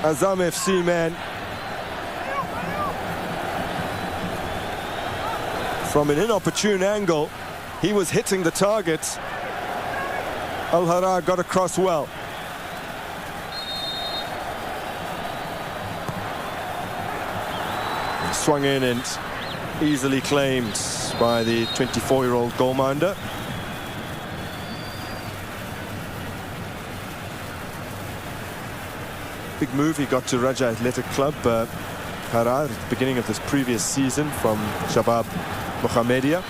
Azam FC man. From an inopportune angle, he was hitting the target. Al-Harar got across well. He swung in and easily claimed by the 24-year-old goalminder. Big move he got to Raja Athletic Club, Harar, at the beginning of this previous season from Shabab Mohammedia.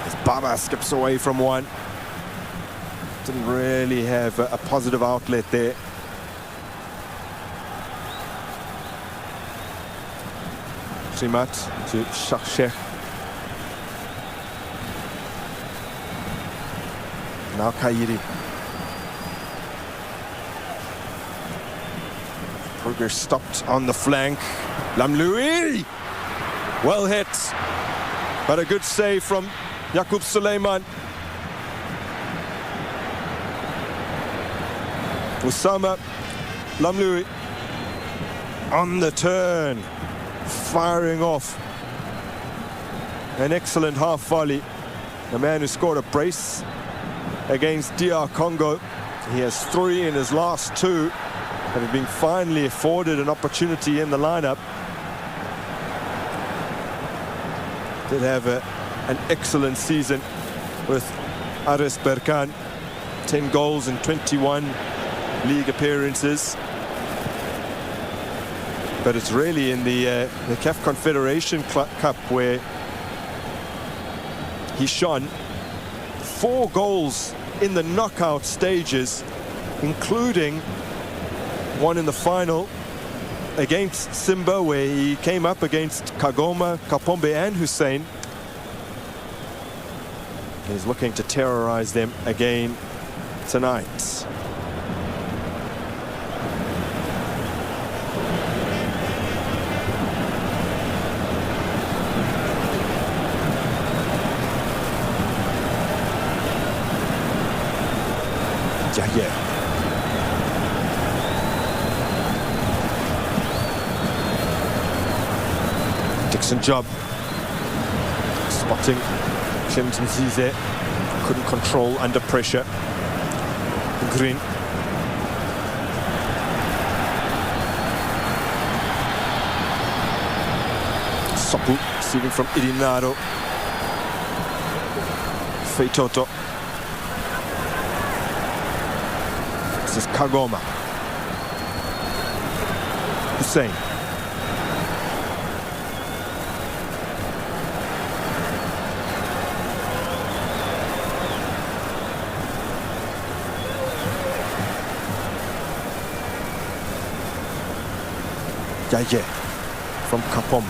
As Baba skips away from one. Didn't really have a positive outlet there. Simat to Shaksheh. Now Kairi. Progress stopped on the flank. Lamloui! Well hit. But a good save from Yaqub Suleiman. Usama Lamloui on the turn, firing off an excellent half volley. The man who scored a brace against DR Congo. He has 3 in his last 2, and has been finally afforded an opportunity in the lineup. Did have an excellent season with Aris Berkan. 10 goals in 21 league appearances. But it's really in the CAF Confederation Cup where he shone. 4 goals in the knockout stages, including one in the final against Simba, where he came up against Kagoma, Kapombe and Hussein. He's looking to terrorize them again tonight. Yeah. Dixon Job spotting Clemson Zize, couldn't control under pressure. Green. Sopu receiving from Irinaro. Feitoto. This is Kagoma. Hussein. Yaye from Kapom.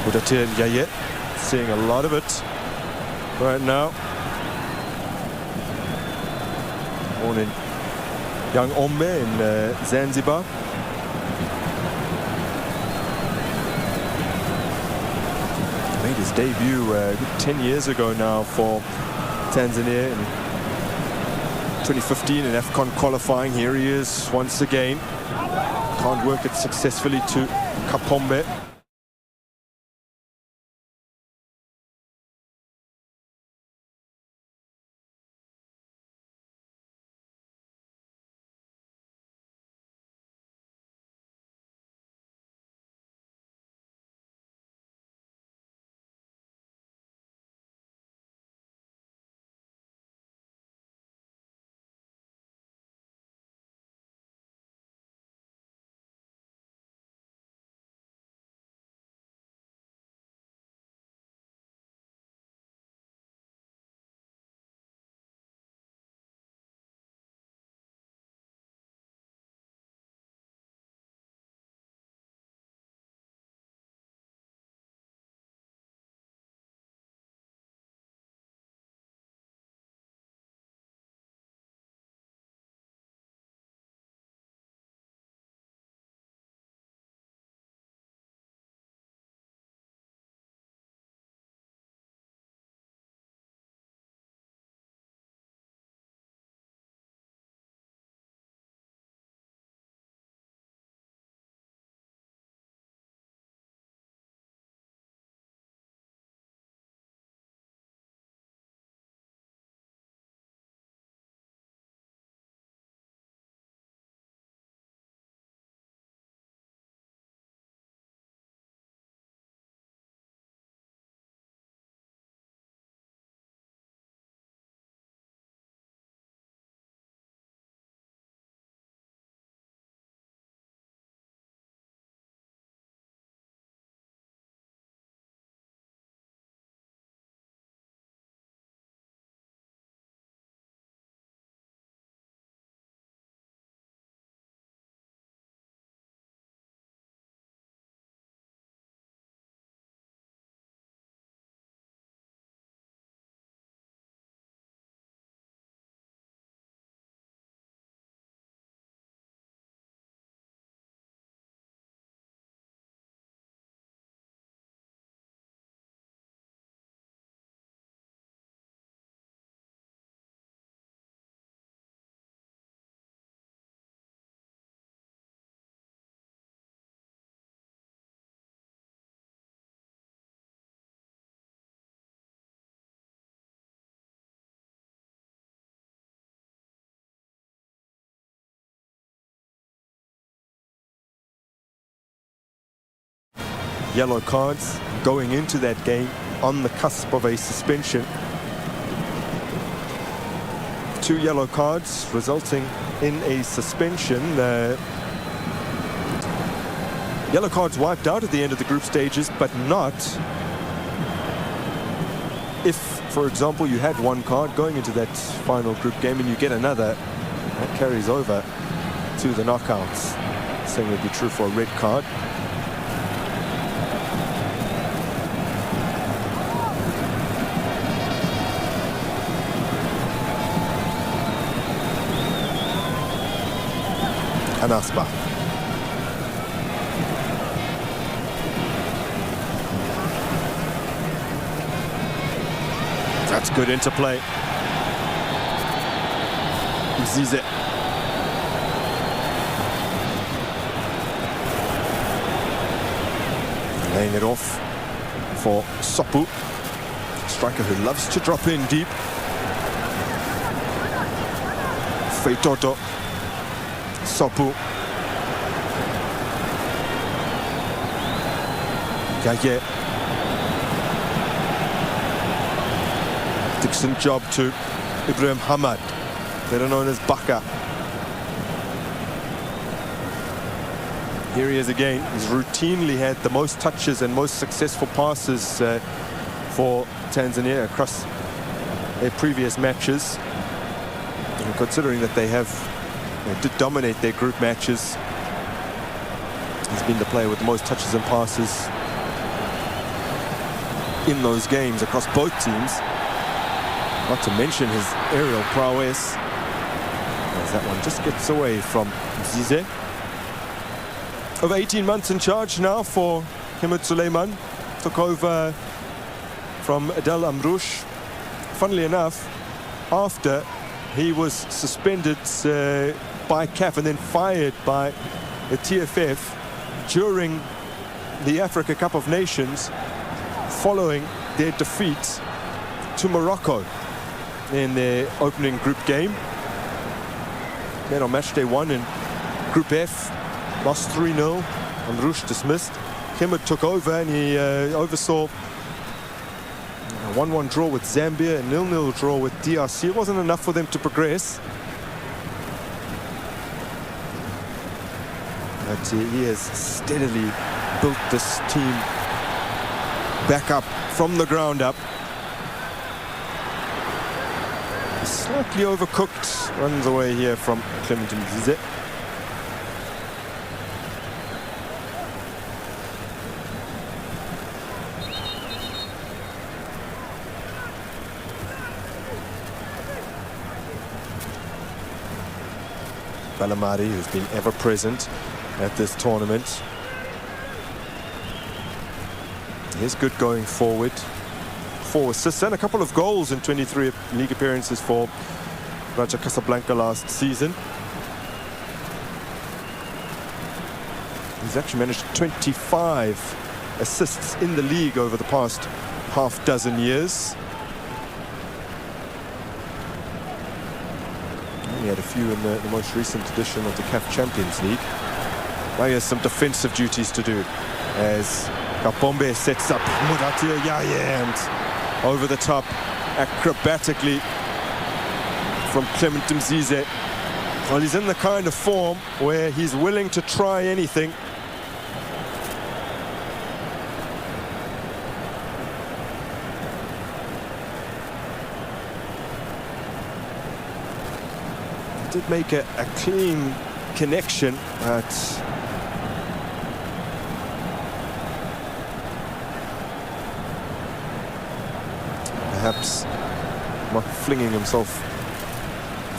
Udatir Yaye, seeing a lot of it right now. Born in Young Ombe in Zanzibar. Made his debut 10 years ago now for Tanzania in 2015 in AFCON qualifying. Here he is once again. Can't work it successfully to Kapombe. yellow cards going into that game on the cusp of a suspension. 2 yellow cards resulting in a suspension. Yellow cards wiped out at the end of the group stages, but not if, for example, you had 1 card going into that final group game and you get another. That carries over to the knockouts. Same would be true for a red card. Anasba. That's good interplay. Zize. Laying it off for Sopu. Striker who loves to drop in deep. Feitoto. Sopu. Gaye. Decent job to Ibrahim Hamad, better known as Baka. Here he is again. He's routinely had the most touches and most successful passes for Tanzania across their previous matches. And considering that they did dominate their group matches, he's been the player with the most touches and passes in those games across both teams. Not to mention his aerial prowess. As that one just gets away from Zize. Over 18 months in charge now for Himad Suleiman. Took over from Adel Amrouche. Funnily enough, after he was suspended by CAF and then fired by the TFF during the Africa Cup of Nations following their defeat to Morocco in their opening group game. Then on match day 1 in Group F, lost 3-0. Amrouche dismissed. Himad took over and he oversaw a 1-1 draw with Zambia, a 0-0 draw with DRC. It wasn't enough for them to progress. But he has steadily built this team back up from the ground up. Slightly overcooked, runs away here from Clement Zize. Balamari, who's been ever present at this tournament. He is good going forward. 4 assists and a couple of goals in 23 league appearances for Raja Casablanca last season. He's actually managed 25 assists in the league over the past half dozen years. He had a few in the most recent edition of the CAF Champions League. Now he has some defensive duties to do as Kapombe sets up Muratia Yaye and over the top acrobatically from Clement Mzize. Well, he's in the kind of form where he's willing to try anything. He did make a clean connection, but perhaps not flinging himself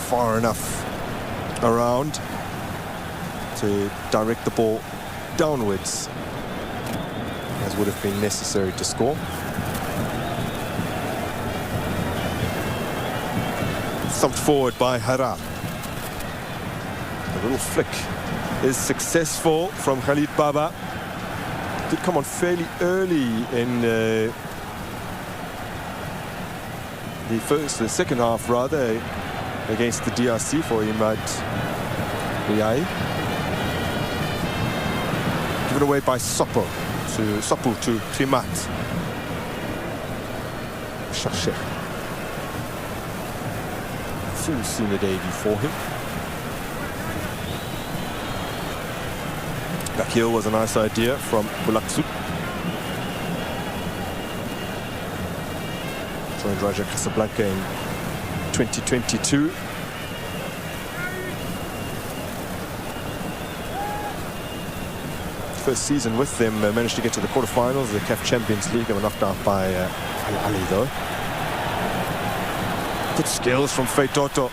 far enough around to direct the ball downwards, as would have been necessary to score. Thumped forward by Hara. The little flick is successful from Khalid Baba. Did come on fairly early in the second half rather, against the DRC for Imad Riai. Given away by Sopo. to Sopu to Trimat. Chercher. Full senior debut for him. Back heel was a nice idea from Bulaksut. Joined Raja Casablanca in 2022. First season with them, managed to get to the quarterfinals of the CAF Champions League. They were knocked out by Al Ali though. Good skills from Feitoto.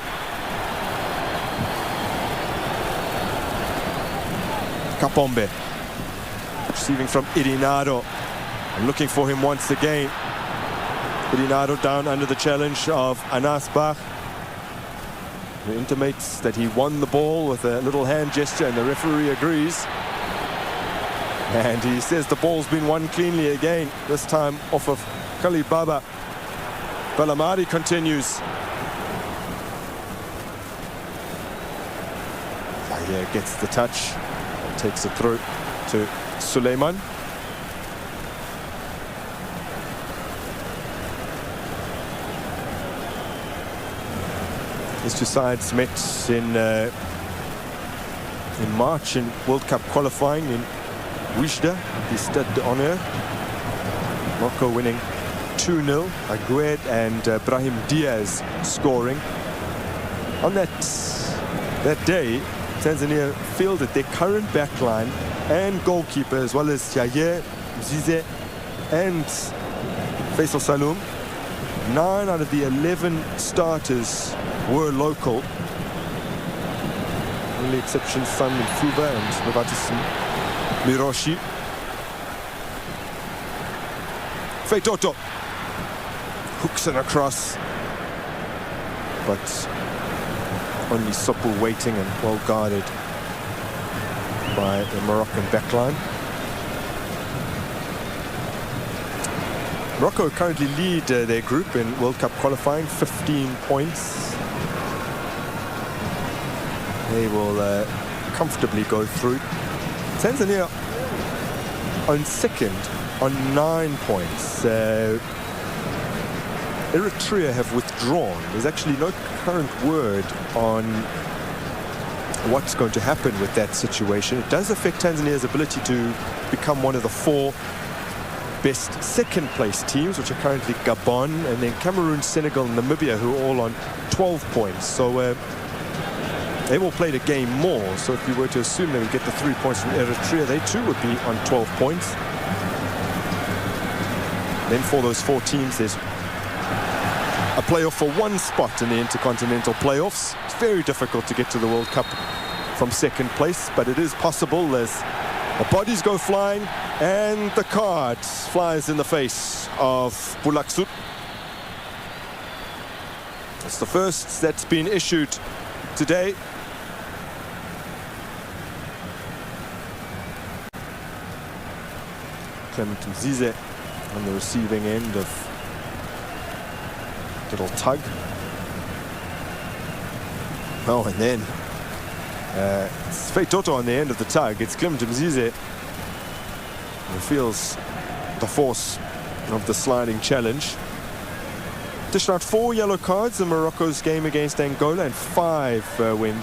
Kapombe receiving from Irinado and looking for him once again. Irinado down under the challenge of Anas Bach, who intimates that he won the ball with a little hand gesture, and the referee agrees. And he says the ball's been won cleanly again, this time off of Khalid Baba. Bellamadi continues. Zahir gets the touch, takes it through to Suleiman. These two sides met in March in World Cup qualifying in Wijda, the Stade d'Honneur. Morocco winning 2-0. Agued and Brahim Diaz scoring. On that day, Tanzania fielded their current backline and goalkeeper, as well as Yahya, Mzize and Faisal Saloum. 9 out of the 11 starters were local. Only exceptions San Fuba and Novatus Miroshi. Feitoto hooks and across, but only Sopu waiting and well guarded by the Moroccan backline. Morocco currently lead their group in World Cup qualifying, 15 points. They will comfortably go through. Tanzania on second on 9 points. Eritrea have withdrawn. There's actually no current word on what's going to happen with that situation. It does affect Tanzania's ability to become one of the 4 best second place teams, which are currently Gabon, and then Cameroon, Senegal, and Namibia, who are all on 12 points. So they've all played a game more. So if you were to assume they would get the 3 points from Eritrea, they too would be on 12 points. Then for those 4 teams, there's a playoff for 1 spot in the Intercontinental Playoffs. It's very difficult to get to the World Cup from second place, but it is possible as the bodies go flying and the card flies in the face of Bulaksut. It's the first that's been issued today. Clement Mzize on the receiving end of little tug. Oh, and then it's Feitoto on the end of the tug. It's Clement Mzize who feels the force of the sliding challenge. Dished out 4 yellow cards in Morocco's game against Angola, and 5 when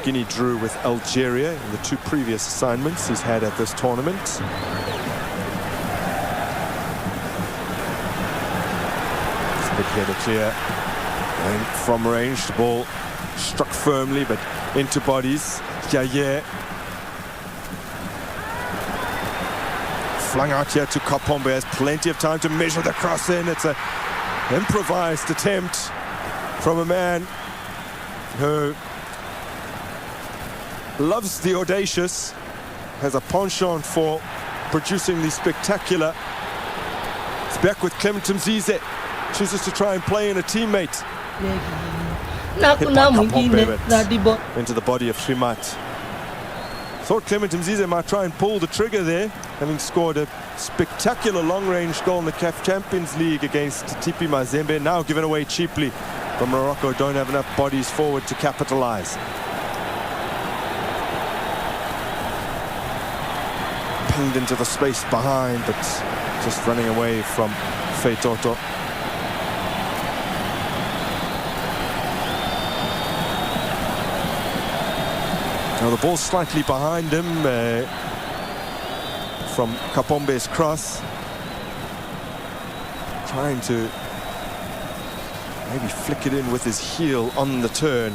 Guinea drew with Algeria in the 2 previous assignments he's had at this tournament. Big header clear, and from range the ball struck firmly but into bodies. Yahya flung out here to Kapombe, has plenty of time to measure the cross in. It's an improvised attempt from a man who loves the audacious, has a penchant for producing the spectacular. It's back with Clement Mzize. Chooses to try and play in a teammate. Hit by Kapombe, into the body of Trimat. Thought Clement Mzize might try and pull the trigger there, having scored a spectacular long-range goal in the CAF Champions League against TP Mazembe. Now given away cheaply, but Morocco don't have enough bodies forward to capitalize. pinged into the space behind, but just running away from Feitoto. Now the ball's slightly behind him from Kapombe's cross. Trying to maybe flick it in with his heel on the turn.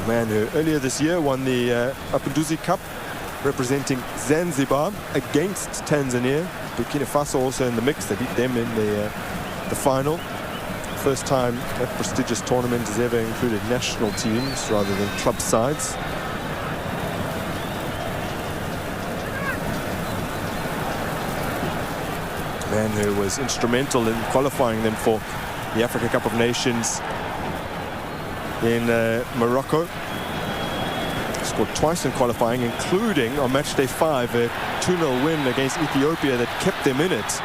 A man who earlier this year won the Mapinduzi Cup, representing Zanzibar against Tanzania. Burkina Faso also in the mix. They beat them in the final. First time that prestigious tournament has ever included national teams rather than club sides. A man who was instrumental in qualifying them for the Africa Cup of Nations in Morocco. Scored twice in qualifying, including on match day 5, a 2-0 win against Ethiopia that kept them in it.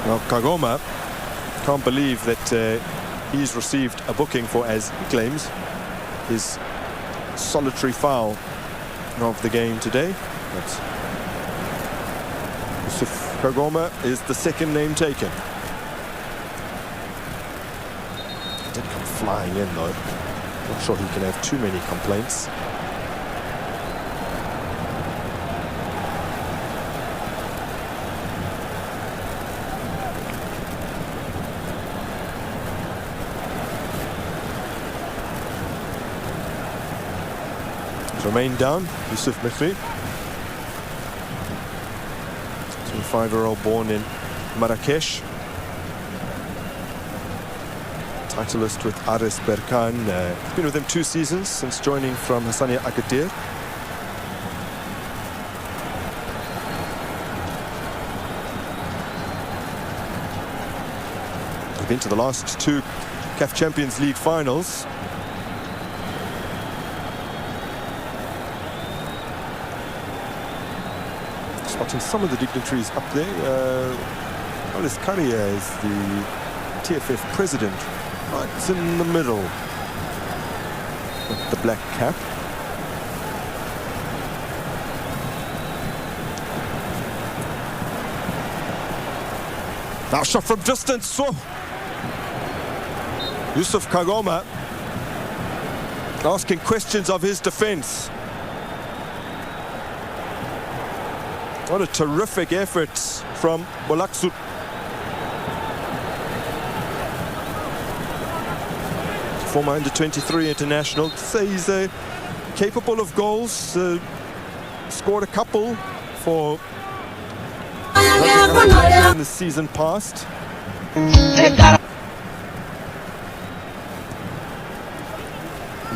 Now Kagoma can't believe that he's received a booking for, as he claims, his solitary foul of the game today. But Yusuf Kagoma is the second name taken. He did come flying in though. Not sure he can have too many complaints. Remain down, Yusuf Mekri, 25-year-old born in Marrakesh. Titleist with Aris Berkan. He's been with him 2 seasons since joining from Hassania Agadir. He's been to the last 2 CAF Champions League finals. Watching some of the dignitaries up there. Olis Karia is the TFF president, right in the middle with the black cap. Now shot from distance. So Yusuf Kagoma asking questions of his defense. What a terrific effort from Bolaksut. Former under-23 international. To say he's capable of goals. Scored a couple for in the season past.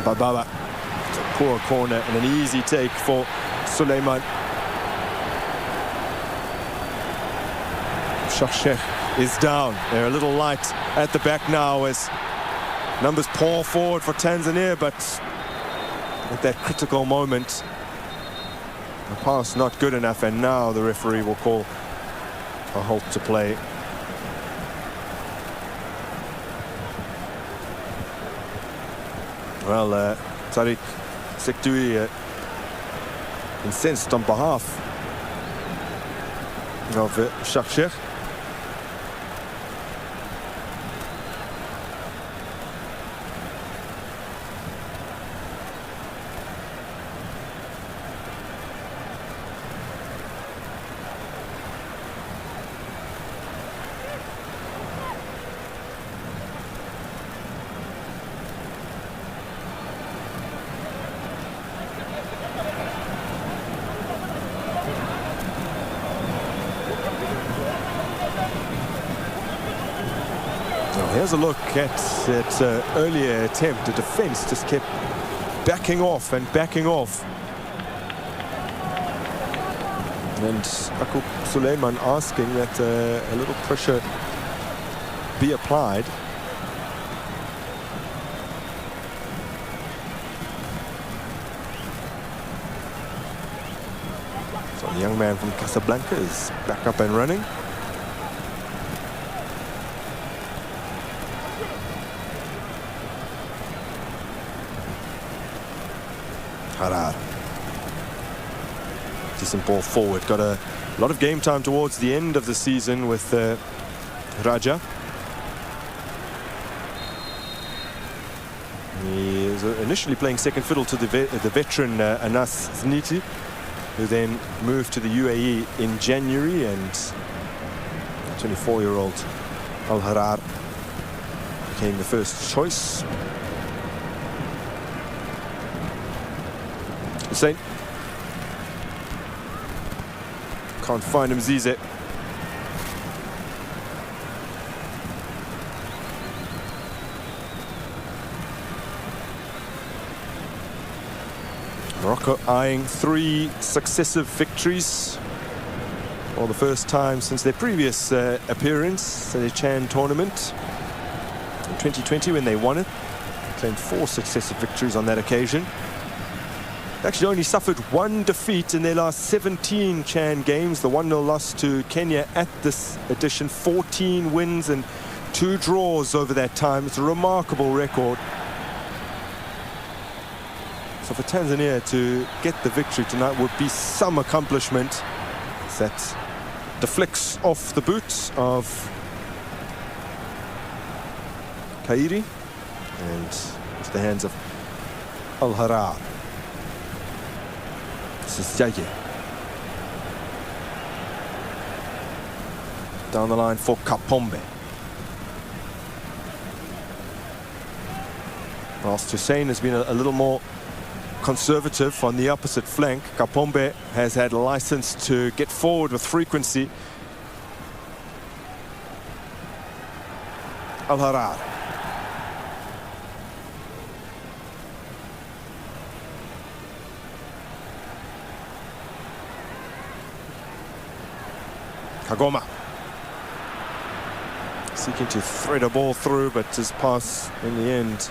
Bababa. It's a poor corner and an easy take for Suleiman. Shakshek is down. They're a little light at the back now as numbers pour forward for Tanzania, but at that critical moment, the pass not good enough, and now the referee will call a halt to play. Well, Tariq Sektui incensed on behalf of Shakshek. Here's a look at that earlier attempt. The defense just kept backing off and backing off. And Akub Suleiman asking that a little pressure be applied. So the young man from Casablanca is back up and running. Harar. Decent ball forward. Got a lot of game time towards the end of the season with Raja. He was initially playing second fiddle to the veteran Anas Zniti, who then moved to the UAE in January, and 24-year-old Al Harar became the first choice. Hussein. Can't find him, Zize. Morocco eyeing 3 successive victories for the first time since their previous appearance at the Chan tournament in 2020 when they won it. Claimed 4 successive victories on that occasion. Actually only suffered 1 defeat in their last 17 Chan games. The 1-0 loss to Kenya at this edition. 14 wins and 2 draws over that time. It's a remarkable record. So for Tanzania to get the victory tonight would be some accomplishment. That deflects off the boots of Kairi and into the hands of Al Harar. This is Yaya. Down the line for Kapombe. Whilst Hussein has been a little more conservative on the opposite flank, Kapombe has had license to get forward with frequency. Al Harar. Kagoma. Seeking to thread a ball through, but his pass in the end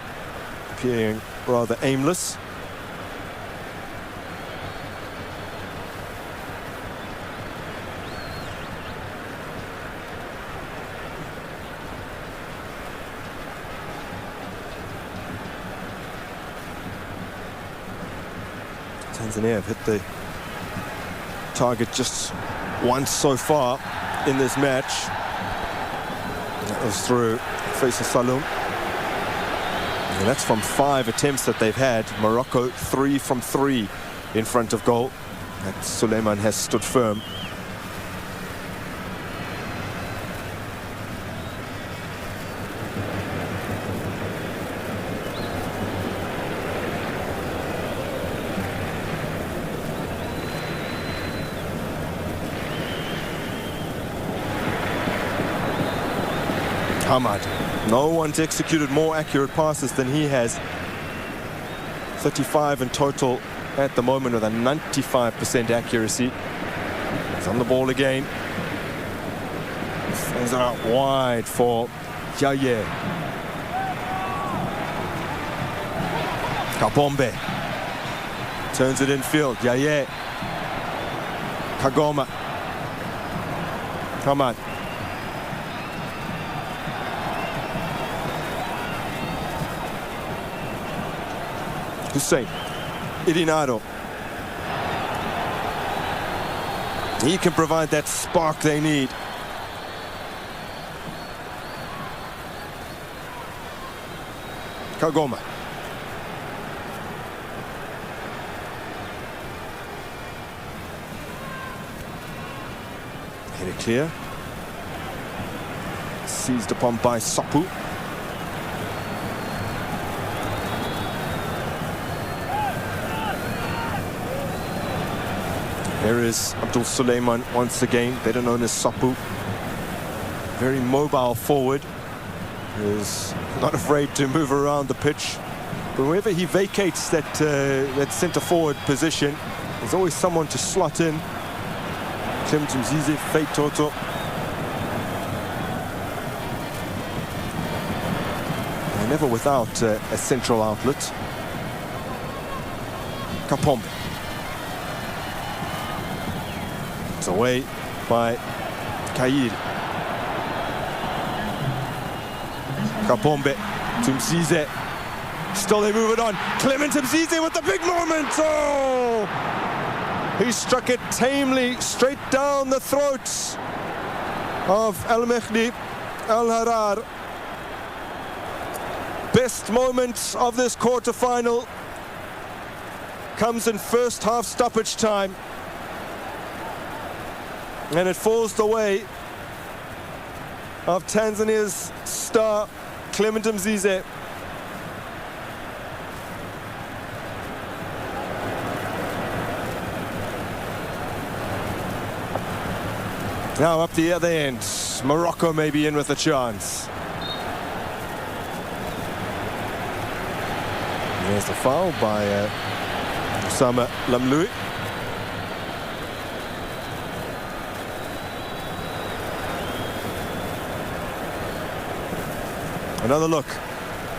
appearing rather aimless. Tanzania have hit the target just once so far in this match. That was through Faisal Saloum. And that's from 5 attempts that they've had. Morocco 3 from 3 in front of goal. And Suleiman has stood firm. Hamad. No one's executed more accurate passes than he has. 35 in total at the moment with a 95% accuracy. He's on the ball again. Sends it out wide for Yaya. Kapombe. Turns it infield. Yaya. Kagoma. Hamad. Hussein, Irinado. He can provide that spark they need. Kagoma. Hit it clear. Seized upon by Sapu. Here is Abdul Suleiman once again, better known as Sapu. Very mobile forward. Is not afraid to move around the pitch. But whenever he vacates that centre forward position, there's always someone to slot in. Clement Mzize, Fate Toto. They're never without a central outlet. Kapombe. It's away by Kairi. Kapombe to Mzize. Still they move it on. Clement Mzize with the big moment. Oh! He struck it tamely straight down the throat of Al Mehdi Al Harar. Best moment of this quarter-final comes in first half stoppage time. And it falls the way of Tanzania's star, Clement Mzize. Now up the other end, Morocco may be in with a chance. There's the foul by Osama Lamloui. Another look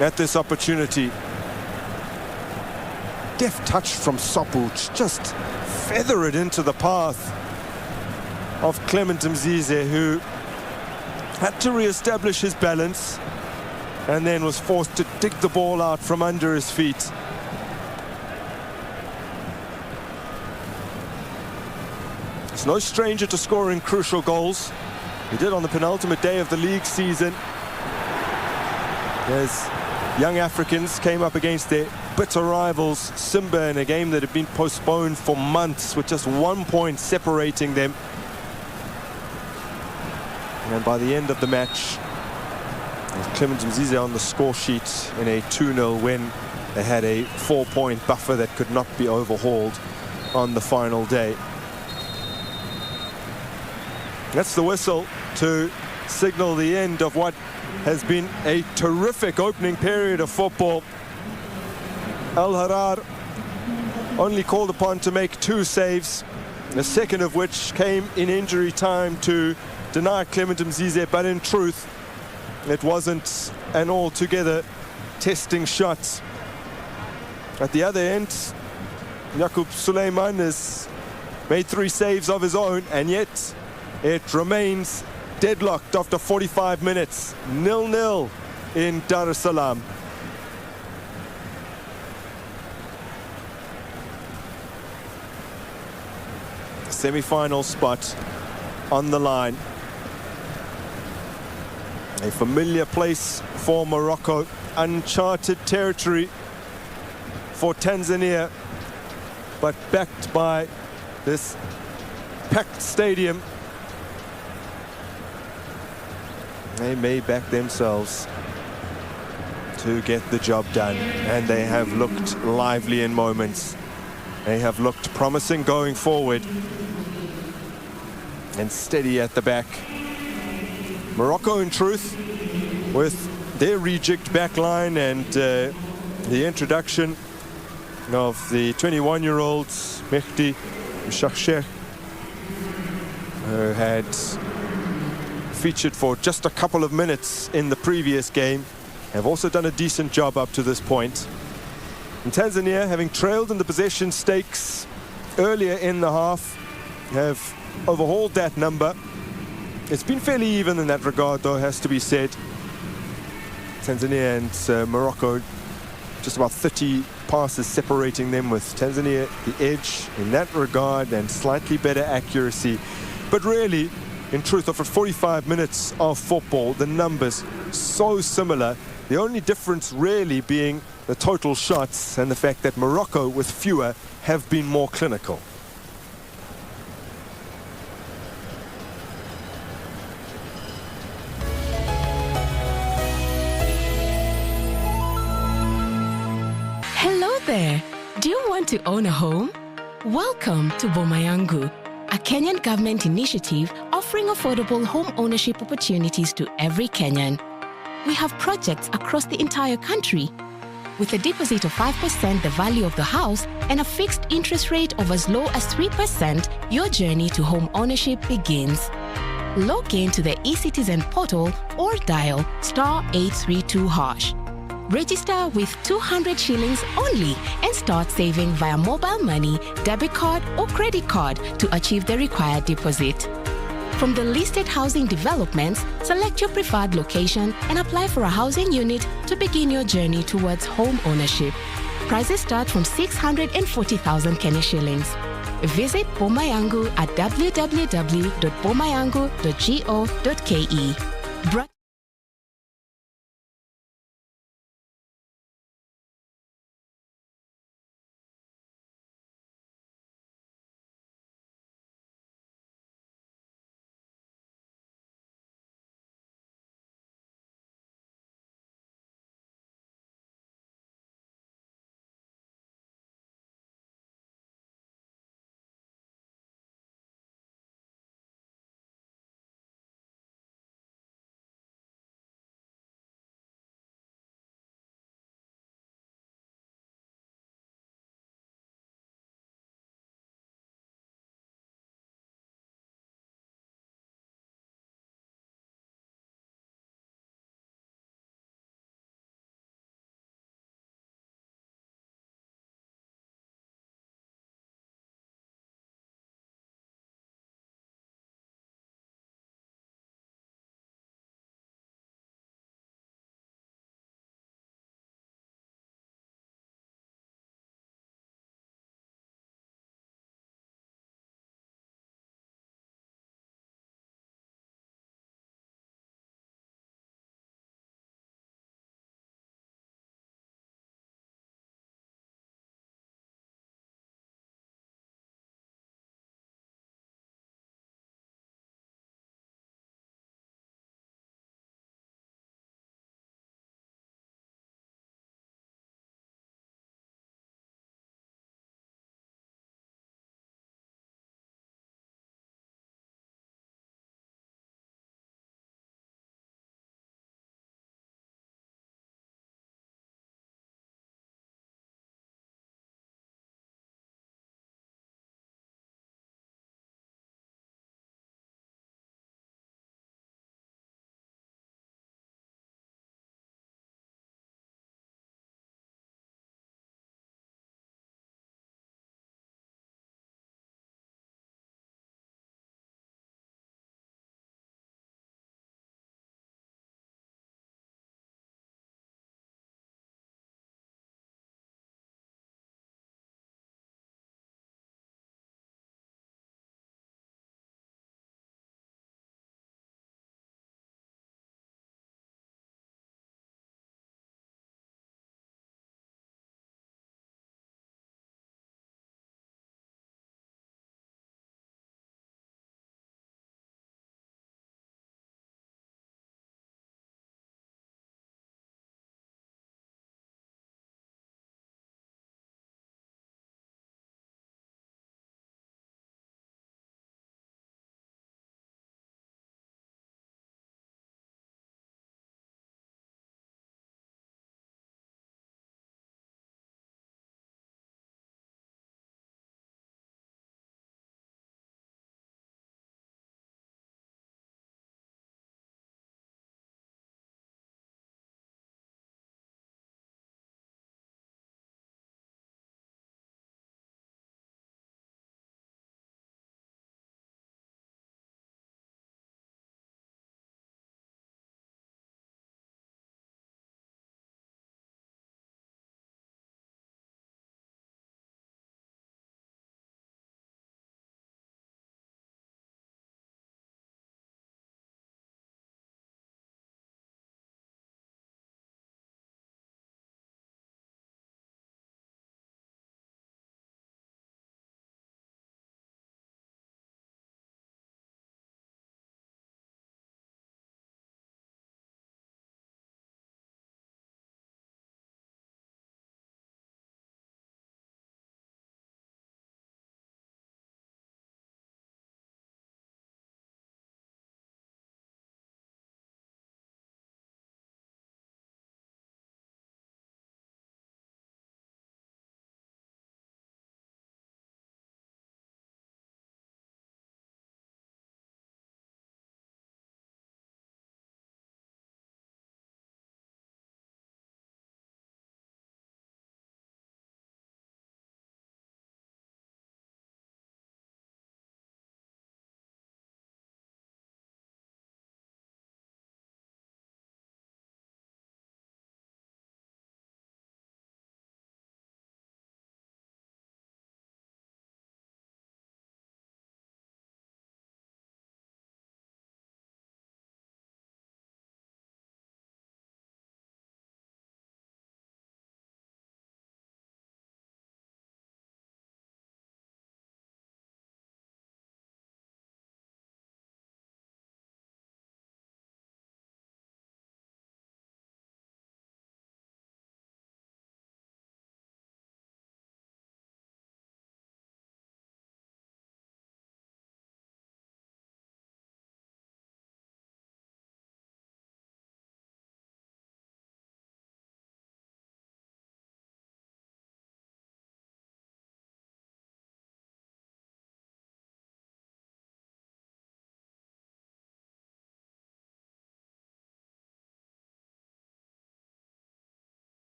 at this opportunity. Deft touch from Sopu, just feather it into the path of Clement Mzize, who had to re-establish his balance and then was forced to dig the ball out from under his feet. He's no stranger to scoring crucial goals. He did on the penultimate day of the league season, as young Africans came up against their bitter rivals Simba in a game that had been postponed for months, with just 1 point separating them. And by the end of the match, Clement Mzize on the score sheet in a 2-0 win. They had a 4-point buffer that could not be overhauled on the final day. That's the whistle to signal the end of what has been a terrific opening period of football. Al Harar only called upon to make 2 saves, the second of which came in injury time to deny Clement Mzize, but in truth it wasn't an altogether testing shot. At the other end, Yaqub Suleiman has made 3 saves of his own, and yet it remains deadlocked after 45 minutes, 0-0 in Dar es Salaam. Semi-final spot on the line. A familiar place for Morocco, uncharted territory for Tanzania, but backed by this packed stadium. They may back themselves to get the job done, and they have looked lively in moments. They have looked promising going forward and steady at the back. Morocco, in truth, with their rejigged back line and the introduction of the 21-year-old Mehdi Mshaksheh, who had featured for just a couple of minutes in the previous game, have also done a decent job up to this point. And Tanzania, having trailed in the possession stakes earlier in the half, have overhauled that number. It's been fairly even in that regard, though, has to be said. Tanzania and Morocco, just about 30 passes separating them, with Tanzania the edge in that regard and slightly better accuracy. But really, in truth, after 45 minutes of football, the numbers so similar. The only difference really being the total shots and the fact that Morocco, with fewer, have been more clinical. Hello there. Do you want to own a home? Welcome to Boma Yangu, a Kenyan government initiative offering affordable home ownership opportunities to every Kenyan. We have projects across the entire country. With a deposit of 5% the value of the house and a fixed interest rate of as low as 3%, your journey to home ownership begins. Log in to the eCitizen portal or dial *832#. Register with 200 shillings only and start saving via mobile money, debit card or credit card to achieve the required deposit. From the listed housing developments, select your preferred location and apply for a housing unit to begin your journey towards home ownership. Prices start from 640,000 Kenya shillings. Visit Boma Yangu at www.bomayangu.go.ke.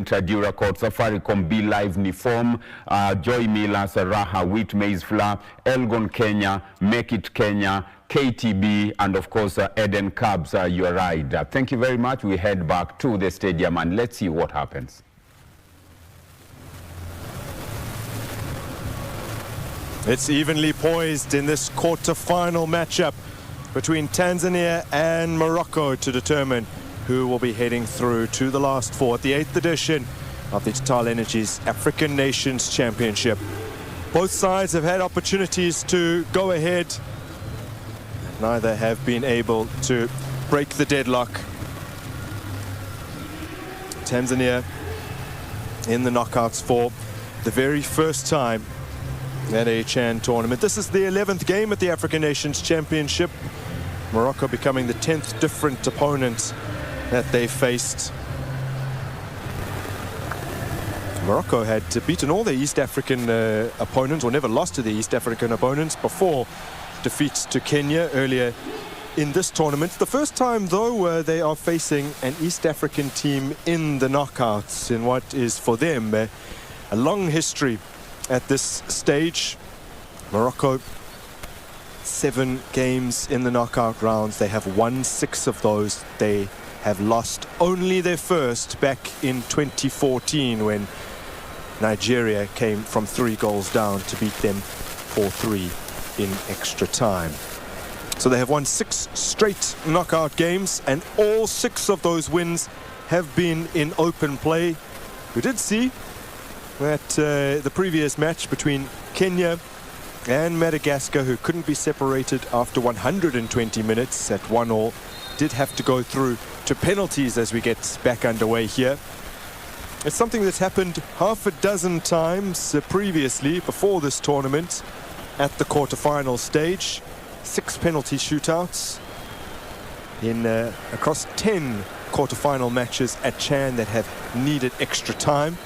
Duracourt, Safaricom, Be Live, Niform, Joy Millers, Raha, Wheat Maize Flour, Elgon Kenya, Make It Kenya, KTB, and of course Eden Cabs, your ride. Thank you very much. We head back to the stadium and let's see what happens. It's evenly poised in this quarter-final matchup between Tanzania and Morocco to determine who will be heading through to the last four at the 8th edition of the Total Energies African Nations Championship. Both sides have had opportunities to go ahead. Neither have been able to break the deadlock. Tanzania in the knockouts for the very first time at a CHAN tournament. This is the 11th game at the African Nations Championship. Morocco becoming the 10th different opponent that they faced. Morocco had beaten all their East African opponents, or never lost to the East African opponents, before defeats to Kenya earlier in this tournament. The first time, though, they are facing an East African team in the knockouts in what is for them a long history at this stage. Morocco, 7 games in the knockout rounds. They have won 6 of those. They have lost only their first back in 2014 when Nigeria came from 3 goals down to beat them 4-3 in extra time. So they have won 6 straight knockout games, and all 6 of those wins have been in open play. We did see that the previous match between Kenya and Madagascar, who couldn't be separated after 120 minutes at 1-1, did have to go through to penalties as we get back underway here. It's something that's happened half a dozen times previously before this tournament at the quarter-final stage. 6 penalty shootouts in across 10 quarter-final matches at CHAN that have needed extra time.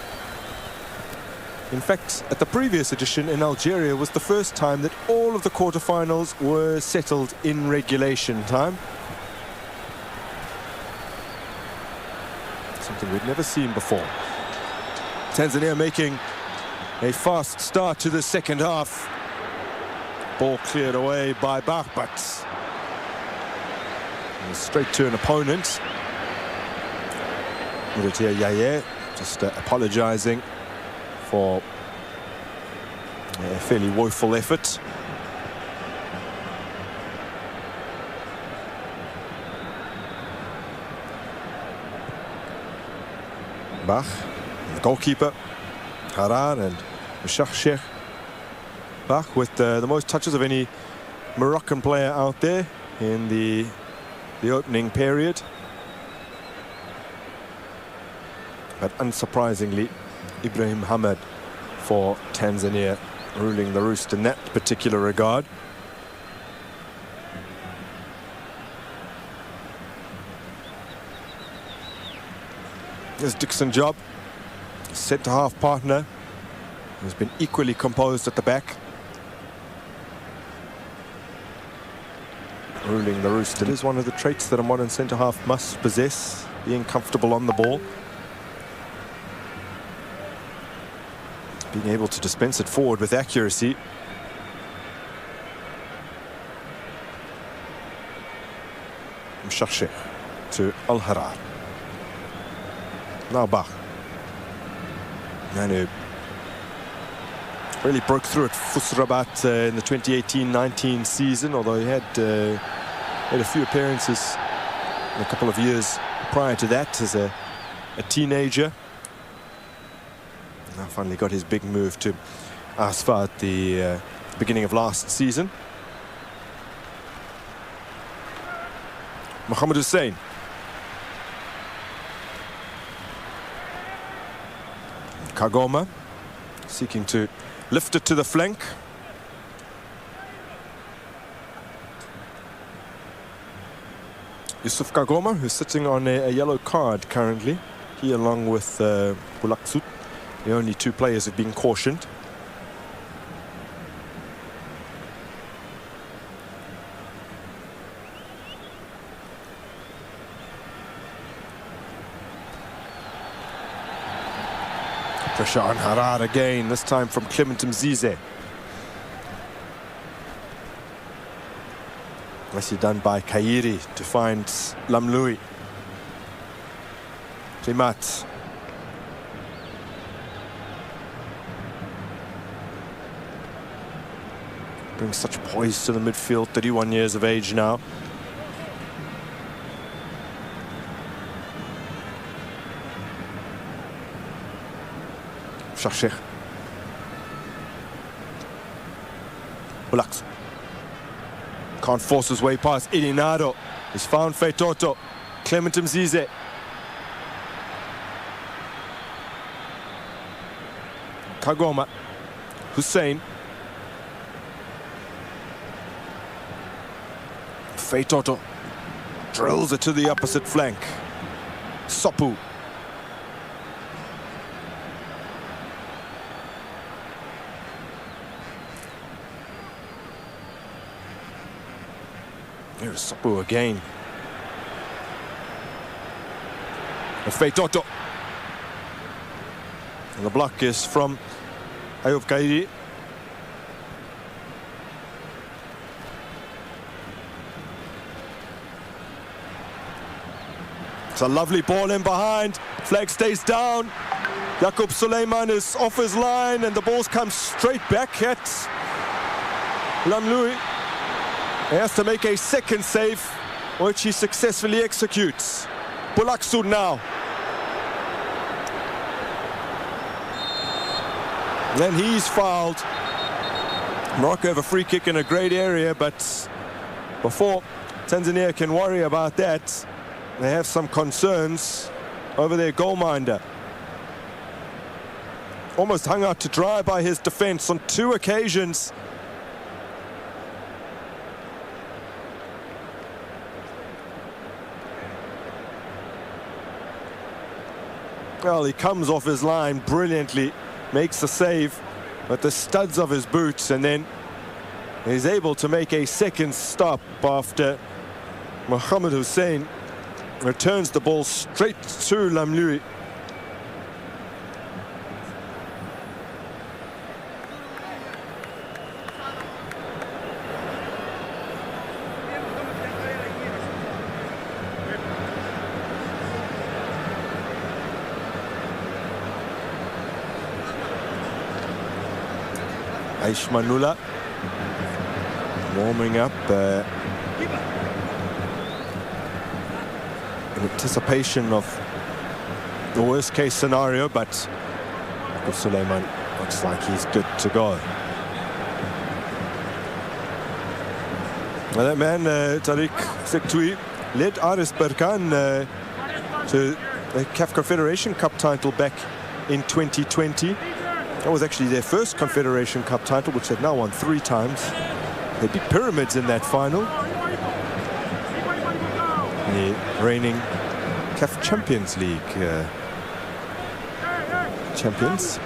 In fact, at the previous edition in Algeria was the first time that all of the quarterfinals were settled in regulation time. Something we'd never seen before. Tanzania making a fast start to the second half. Ball cleared away by Bach, but straight to an opponent. Mudatia Yaye just apologising for a fairly woeful effort. Bach, the goalkeeper, Harar and Mshachshech. Bach with the most touches of any Moroccan player out there in the opening period. But unsurprisingly, Ibrahim Hamad for Tanzania ruling the roost in that particular regard. There's Dixon Job, centre-half partner, who's been equally composed at the back. Ruling the roost. It is one of the traits that a modern centre-half must possess, being comfortable on the ball. Being able to dispense it forward with accuracy. Mshachshech to Al-Harar. Now Bach. Manu really broke through at FUS Rabat in the 2018-19 season, although he had a few appearances in a couple of years prior to that as a teenager. Now finally got his big move to Asfa at the beginning of last season. Mohamed Hussein. Kagoma seeking to lift it to the flank. Yusuf Kagoma, who's sitting on a yellow card currently. He, along with Bulaksut, the only 2 players have been cautioned. Pressure on Harar again, this time from Clement Mzize. Nicely done by Kairi to find Lamlui. Klimat. Brings such poise to the midfield, 31 years of age now. Shashir. Bulax. Can't force his way past Irinado. He's found Feitoto. Clement Mzize. Kagoma. Hussein. Feitoto drills it to the opposite flank. Sopu. Here's Sopu again. Feitoto. And the block is from Ayub Kairi. It's a lovely ball in behind. Flag stays down. Jakub Suleiman is off his line and the balls come straight back at Lamlui. He has to make a second save, which he successfully executes. Bulaksu now. Then he's fouled. Morocco have a free kick in a great area, but before Tanzania can worry about that, they have some concerns over their goalminder. Almost hung out to dry by his defense on 2 occasions. Well, he comes off his line brilliantly, makes the save with the studs of his boots, and then he's able to make a second stop after Mohamed Hussein returns the ball straight to Lamlui. Aish Manula warming up in anticipation of the worst case scenario, but Suleiman looks like he's good to go. Well, that man, Tariq Sektui, led Aris Berkan to the CAF Confederation Cup title back in 2020. That was actually their first Confederation Cup title, which they've now won 3 times. They beat Pyramids in that final. The reigning CAF Champions League champions.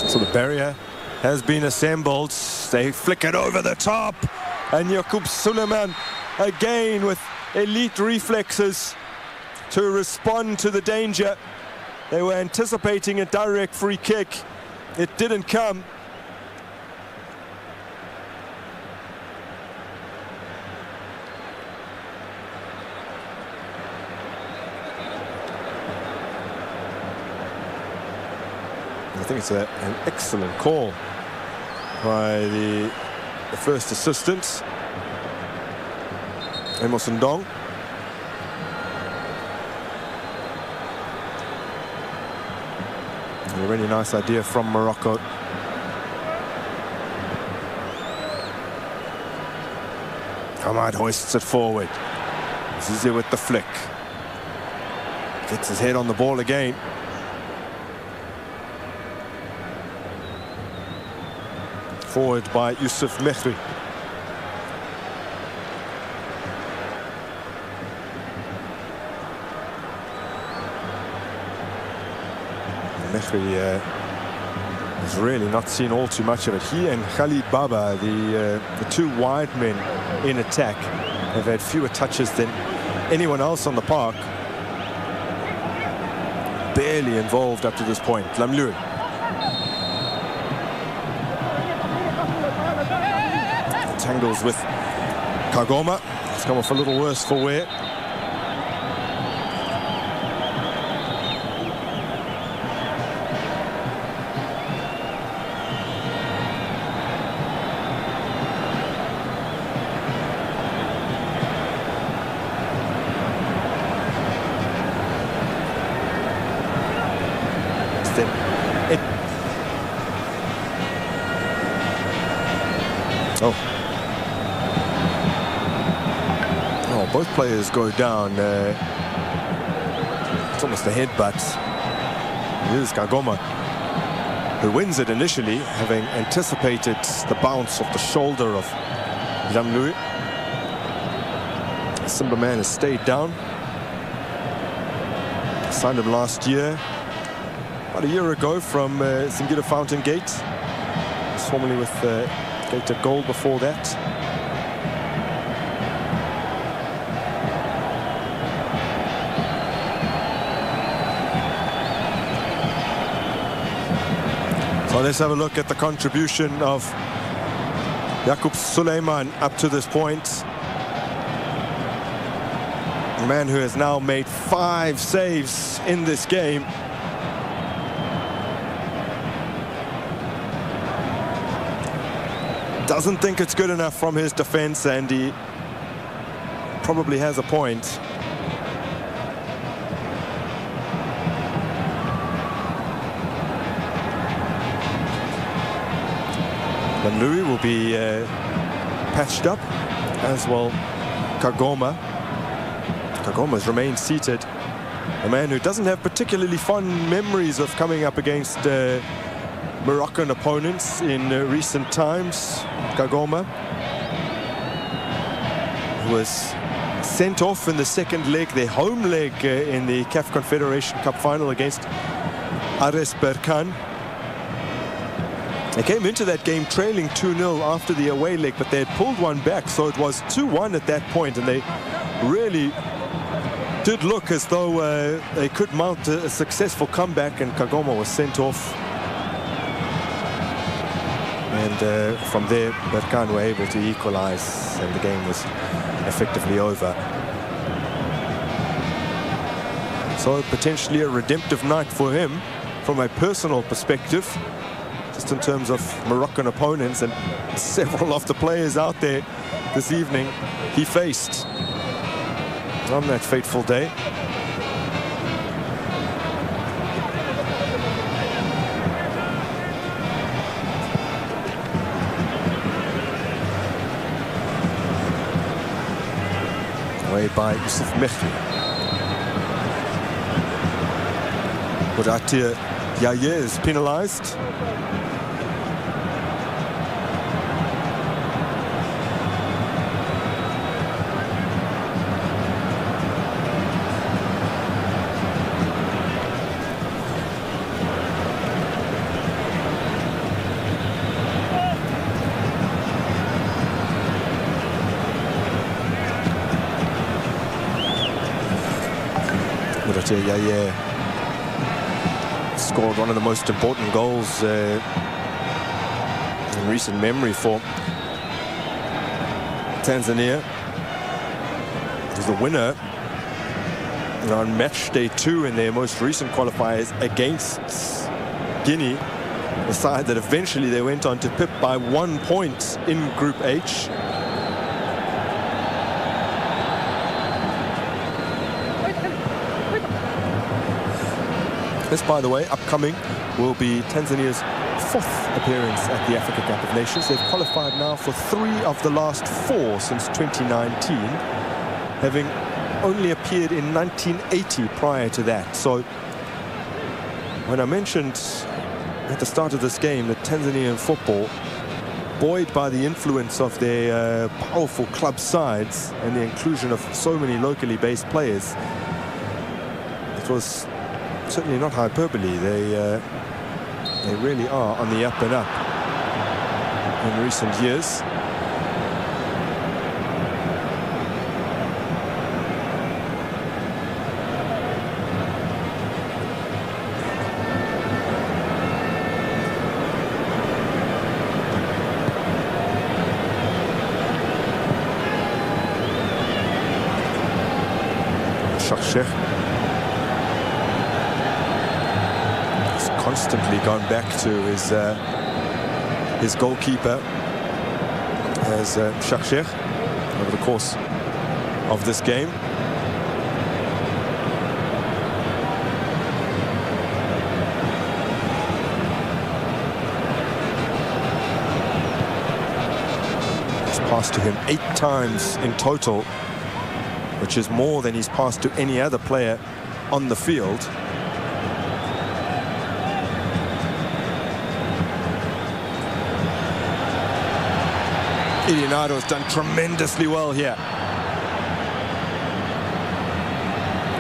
So the barrier has been assembled. They flick it over the top, and Jakub Suleiman again with elite reflexes to respond to the danger. They were anticipating a direct free kick. It didn't come. I think it's an excellent call by the first assistant, Emerson Dong. A really nice idea from Morocco. Hamad hoists it forward. Zizi with the flick. Gets his head on the ball again. Forward by Yusuf Mehri. Mehri has really not seen all too much of it. He and Khalid Baba, the two wide men in attack, have had fewer touches than anyone else on the park. Barely involved up to this point. Lamlui. Tangles with Kagoma. It's come off a little worse for wear. Both players go down. It's almost a headbutt. Here's Kagoma, who wins it initially, having anticipated the bounce off the shoulder of Lamlui. Simba Man has stayed down. Signed him last year, about a year ago from Singida Fountain Gate. Was formerly with Gator Gold before that. So let's have a look at the contribution of Jakub Suleiman up to this point. A man who has now made 5 saves in this game. Doesn't think it's good enough from his defense, and he probably has a point. Lamlui will be patched up, as well Kagoma. Kagoma's remained seated. A man who doesn't have particularly fond memories of coming up against Moroccan opponents in recent times. Kagoma, who was sent off in the second leg, their home leg in the CAF Confederation Cup final against Ares Berkane. They came into that game trailing 2-0 after the away leg, but they had pulled one back, so it was 2-1 at that point, and they really did look as though they could mount a successful comeback, and Kagoma was sent off. And from there, Berkane were able to equalize, and the game was effectively over. So potentially a redemptive night for him from a personal perspective, just in terms of Moroccan opponents and several of the players out there this evening he faced on that fateful day. Away by Yusuf Mehri. Bouratia Yaya is penalized. Yaya scored one of the most important goals in recent memory for Tanzania. He was the winner on match day 2 in their most recent qualifiers against Guinea, the side that eventually they went on to pip by 1 point in Group H. This, by the way, upcoming, will be Tanzania's 4th appearance at the Africa Cup of Nations. They've qualified now for 3 of the last 4 since 2019, having only appeared in 1980 prior to that. So when I mentioned at the start of this game that Tanzanian football, buoyed by the influence of their powerful club sides and the inclusion of so many locally based players, it was certainly not hyperbole. They really are on the up and up in recent years. He's constantly gone back to his goalkeeper as Shakshir over the course of this game. He's passed to him 8 times in total, which is more than he's passed to any other player on the field. Jirani has done tremendously well here.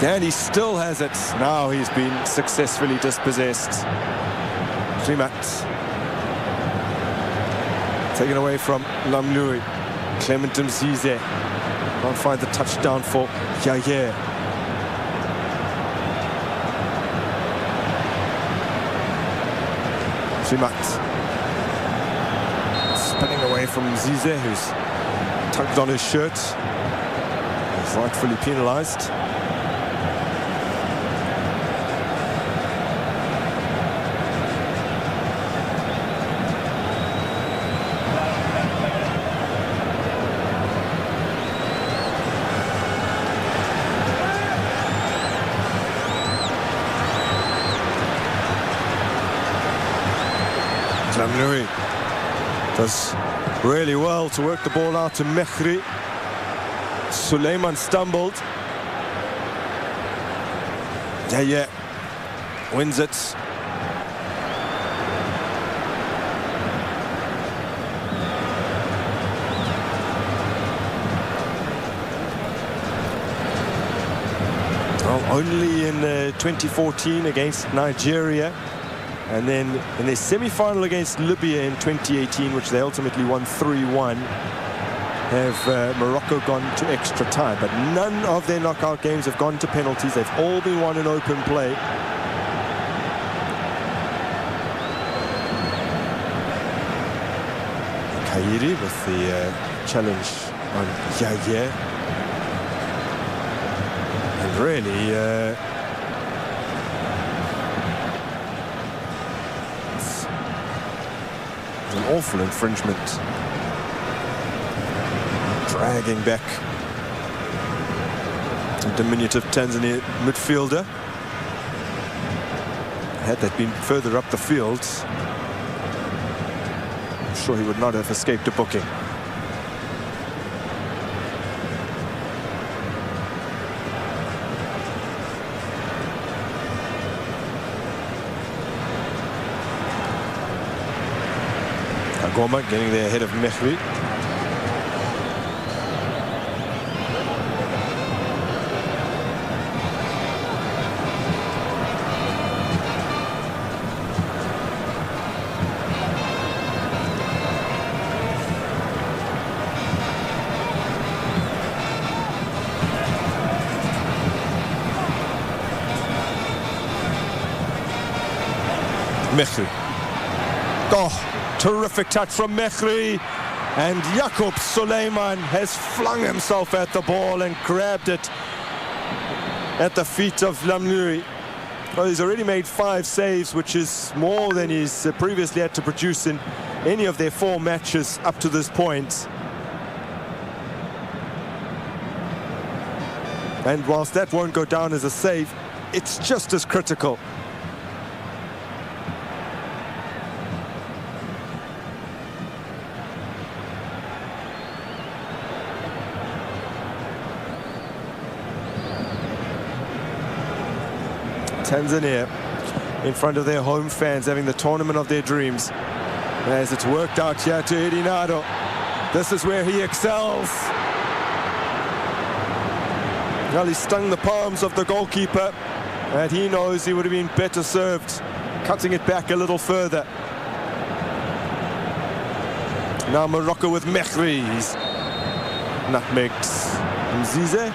And he still has it. Now he's been successfully dispossessed. Rimat. Taken away from Lamlui. Clement Mzize. Can't find the touchdown for Yaya. Rimat. Spinning away from Mzize, who's tugged on his shirt. He's rightfully penalised. Lamlui does really well to work the ball out to Mehri. Suleiman stumbled. Yeah, wins it. Well, only in 2014 against Nigeria. And then in their semi-final against Libya in 2018, which they ultimately won 3-1, have Morocco gone to extra time. But none of their knockout games have gone to penalties. They've all been won in open play. Kairi with the challenge on Yaya. And really... an awful infringement. Dragging back a diminutive Tanzania midfielder. Had that been further up the field, I'm sure he would not have escaped a booking. Goma getting there ahead of Mehri. Mehri. Oh! Terrific touch from Mehri, and Jakub Suleiman has flung himself at the ball and grabbed it at the feet of Lamlui. Well, he's already made 5 saves, which is more than he's previously had to produce in any of their 4 matches up to this point. And whilst that won't go down as a save, it's just as critical. Tanzania in front of their home fans, having the tournament of their dreams. As it's worked out here to Edinado. This is where he excels. Well, he stung the palms of the goalkeeper, and he knows he would have been better served cutting it back a little further. Now Morocco with Mehri. He's nutmegs Mzize.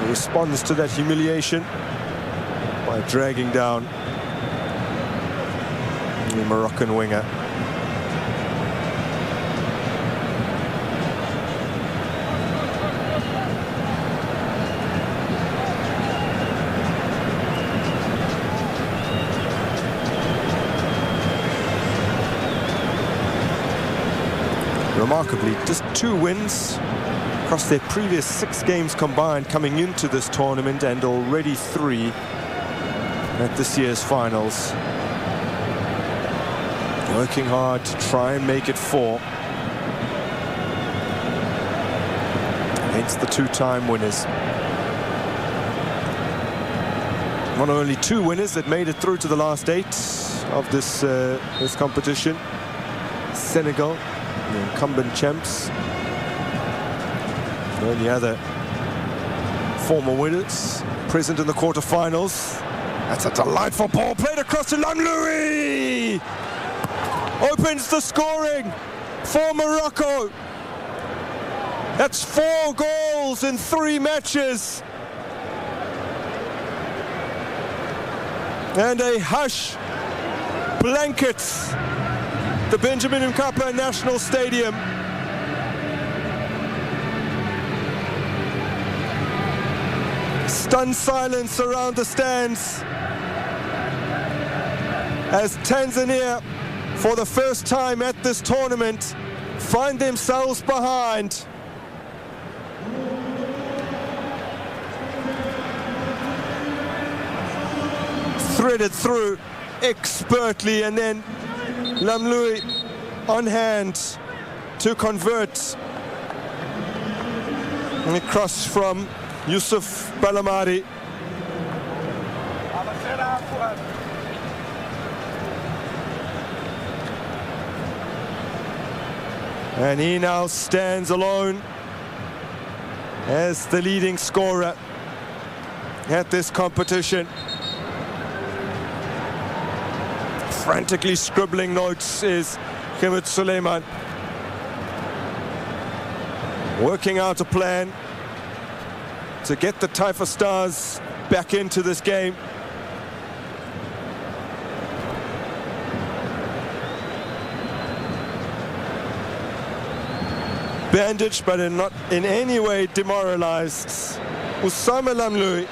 He responds to that humiliation by dragging down the Moroccan winger. Remarkably, just 2 wins across their previous 6 games combined coming into this tournament, and already 3 at this year's finals. Working hard to try and make it 4 against the 2-time winners. One of only 2 winners that made it through to the last 8 of this competition. Senegal, the incumbent champs. The only other former winners present in the quarterfinals. That's a delightful ball played across to Lamloui. Opens the scoring for Morocco. That's 4 goals in 3 matches. And a hush blankets the Benjamin Mkapa National Stadium. Stunned silence around the stands as Tanzania, for the first time at this tournament, find themselves behind. Threaded through expertly, and then Lamloui on hand to convert. And a cross from Yusuf Balamari. And he now stands alone as the leading scorer at this competition. Frantically scribbling notes is Khimit Suleiman. Working out a plan to get the Taifa Stars back into this game. Bandaged, but not in any way demoralized. Oussama Lamloui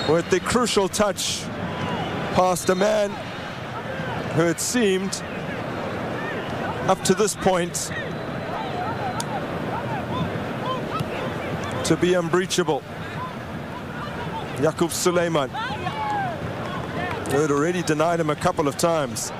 with the crucial touch past a man who it seemed up to this point to be unbreachable. Yaqub Suleiman, who had already denied him a couple of times.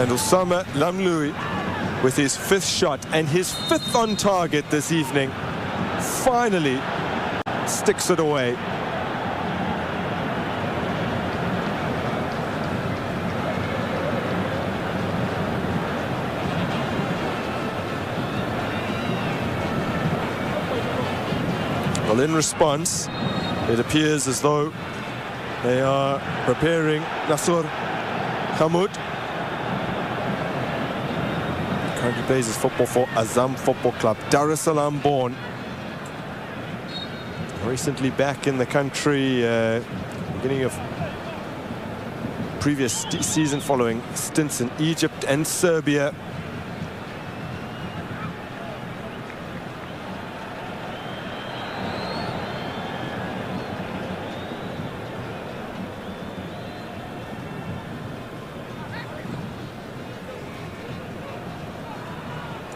And Oussama Lamloui with his 5th shot and his 5th on target this evening finally sticks it away. Well, in response, it appears as though they are preparing Nasser Hamoud. Currently plays his football for Azam Football Club, Dar es Salaam born. Recently back in the country, beginning of previous season following stints in Egypt and Serbia.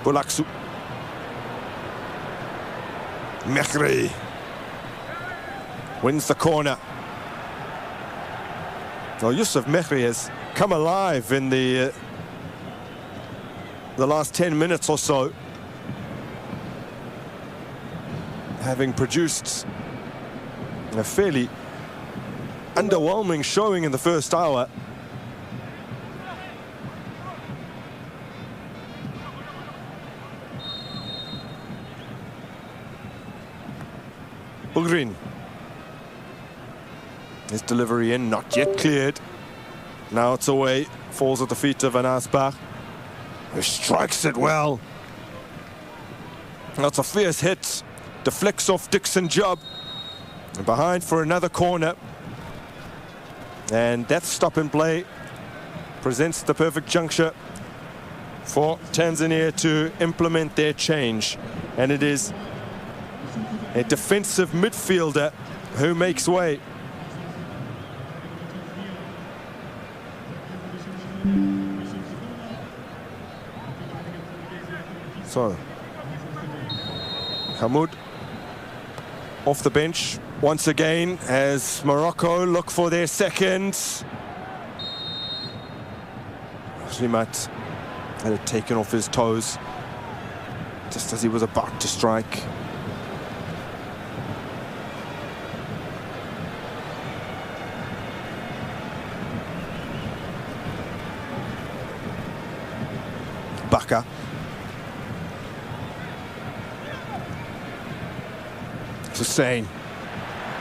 Bulaksu. Mehri wins the corner. Now Yusuf Mehri has come alive in the last 10 minutes or so, having produced a fairly underwhelming showing in the first hour. Bulgrin. His delivery in, not yet cleared. Now it's away, falls at the feet of Anas Bach, who strikes it well. That's a fierce hit, deflects off Dixon Job, and behind for another corner. And that stop and play presents the perfect juncture for Tanzania to implement their change. And it is a defensive midfielder who makes way. So, Hamoud off the bench once again as Morocco look for their second. Slimat had it taken off his toes just as he was about to strike. Baka. Hussein.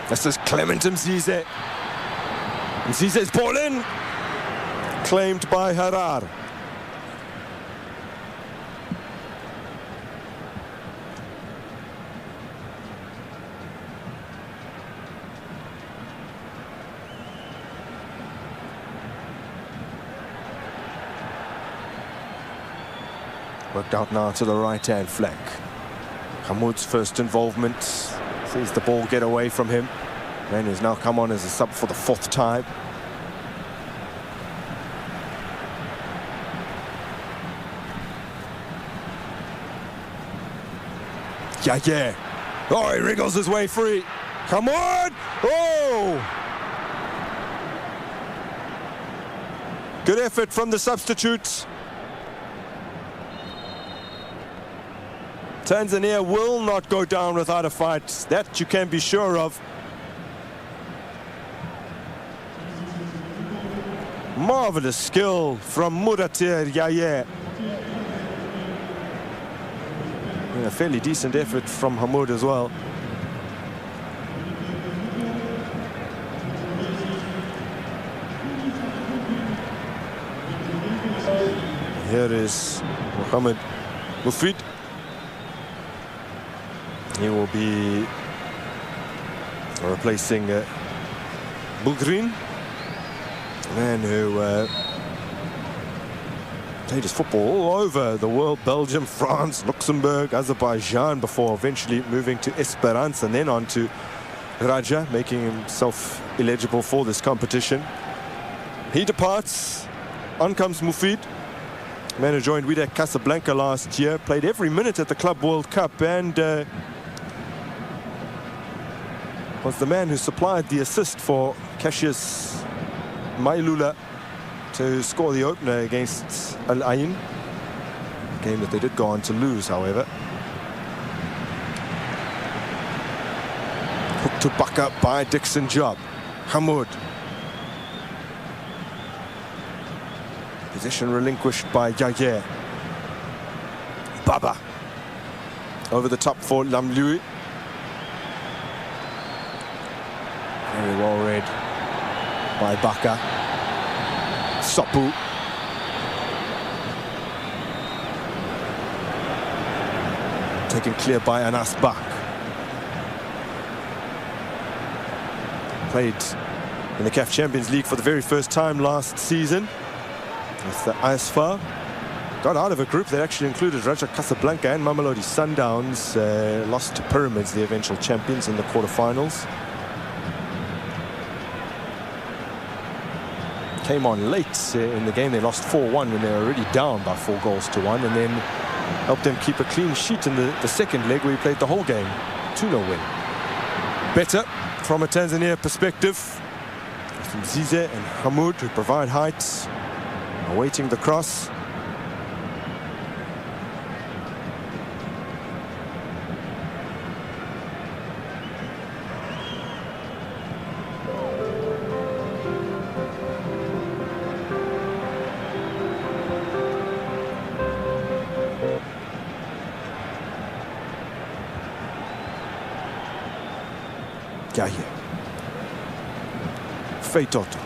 This is Clement Mzize. Mzize's ball in. Claimed by Harar. Worked out now to the right-hand flank. Hamoud's first involvement. Sees the ball get away from him. And he's now come on as a sub for the 4th time. Yeah. Oh, he wriggles his way free. Come on! Oh! Good effort from the substitutes. Tanzania will not go down without a fight. That you can be sure of. Marvelous skill from Muratir Yaya. And a fairly decent effort from Hamoud as well. Here is Mohamed Mufid. He will be replacing Bulgrin, a man who played his football all over the world: Belgium, France, Luxembourg, Azerbaijan, before eventually moving to Esperance and then on to Raja, making himself eligible for this competition. He departs. On comes Mufid, man who joined Wydad Casablanca last year, played every minute at the Club World Cup, and was the man who supplied the assist for Cassius Mailula to score the opener against Al Ain, a game that they did go on to lose, however. Hooked to Baka by Dixon Job. Hamoud. Possession relinquished by Yaya. Baba. Over the top for Lamlui. Very well read by Baka. Sopu. Taken clear by Anas Bach. Played in the CAF Champions League for the very first time last season with the ISFA. Got out of a group that actually included Raja Casablanca and Mamelodi Sundowns. Lost to Pyramids, the eventual champions, in the quarterfinals. Came on late in the game. They lost 4-1 when they were already down by 4 goals to 1, and then helped them keep a clean sheet in the second leg, where he played the whole game. 2-0 win. Better from a Tanzania perspective. Zize and Hamoud, who provide height, awaiting the cross. Gaye. Feitoto.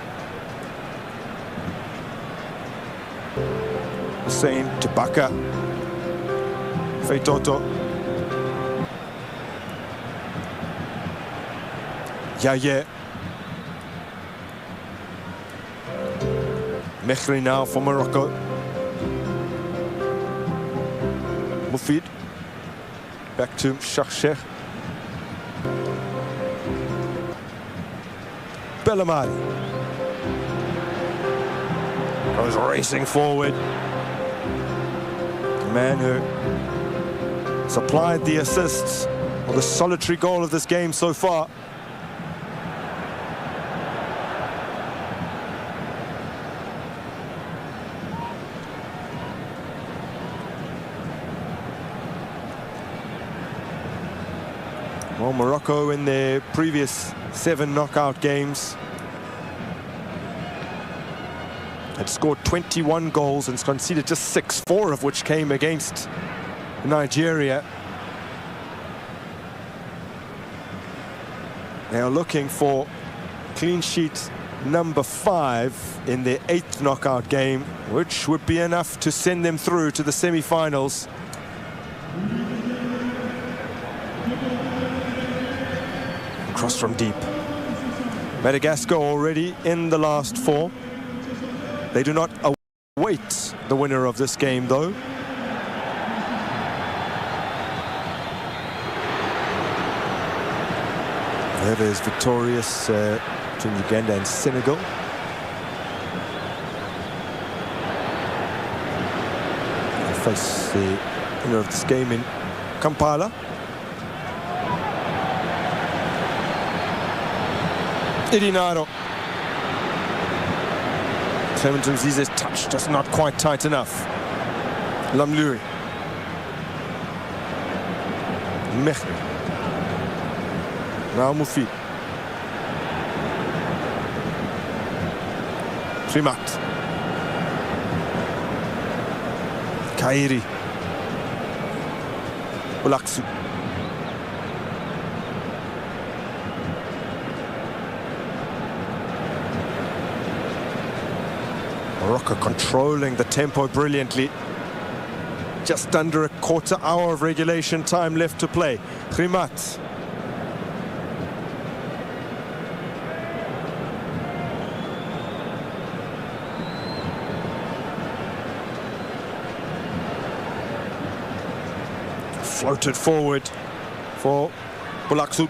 Hussein Tabaka. Feitoto. Yaye. Mechri now for Morocco. Mufid. Back to Shachshech. Bellamari goes racing forward. The man who supplied the assists or the solitary goal of this game so far. Well, Morocco in their previous 7 knockout games had scored 21 goals and conceded just 6, 4 of which came against Nigeria. They are looking for clean sheet number 5 in their 8th knockout game, which would be enough to send them through to the semi-finals. Cross from deep. Madagascar already in the last 4. They do not await the winner of this game, though. Whoever is victorious between Uganda and Senegal. They'll face the winner of this game in Kampala. Irinaro. Clement Mzize's touch just not quite tight enough. Lamluri. Mechri. Now Mufid. Primat. Kairi. Ulaksu. Morocco controlling the tempo brilliantly. Just under a quarter hour of regulation time left to play. Primat. Floated forward for Bulaksut.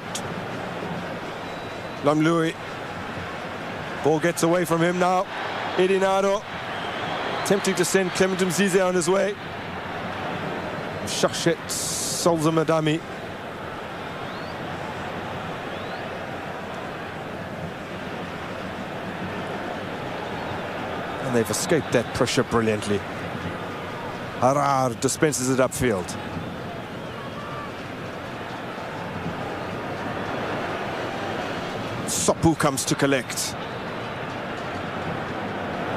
Lamlui. Ball gets away from him now. Irinaro attempting to send Clement Mzize on his way. Shachshet solves a Madami. And they've escaped that pressure brilliantly. Harar dispenses it upfield. Sopu comes to collect.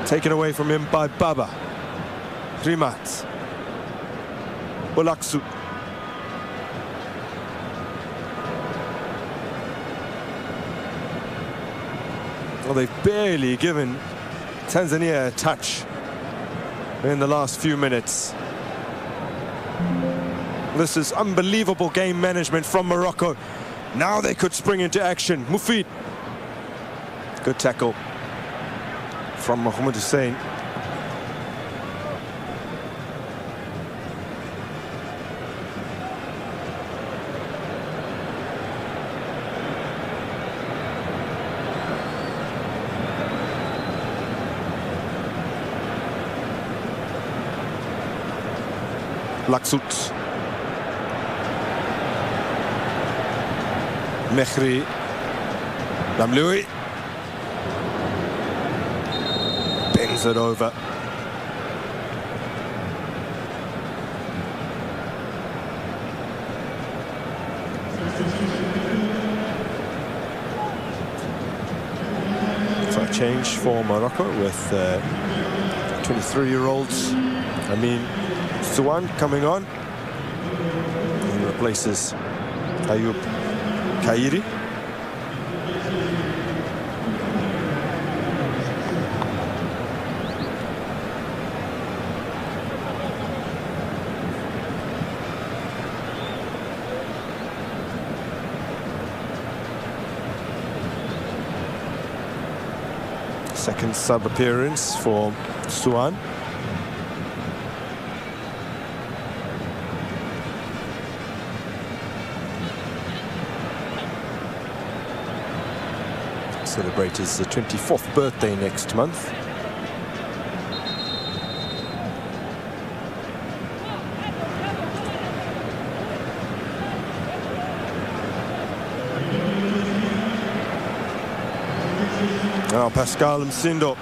Taken away from him by Baba. Primat. Bolaksu. Well, they've barely given Tanzania a touch in the last few minutes. This is unbelievable game management from Morocco. Now they could spring into action. Mufid. Good tackle from Mohamed Hussein. Laksut. Mehri. Lamloui. Bends it over. So a change for Morocco with 23-year-olds. I mean, Suwan coming on. He replaces Ayub Kairi. Second sub appearance for Suwan. Celebrate his 24th birthday next month. Now Pascal Msindo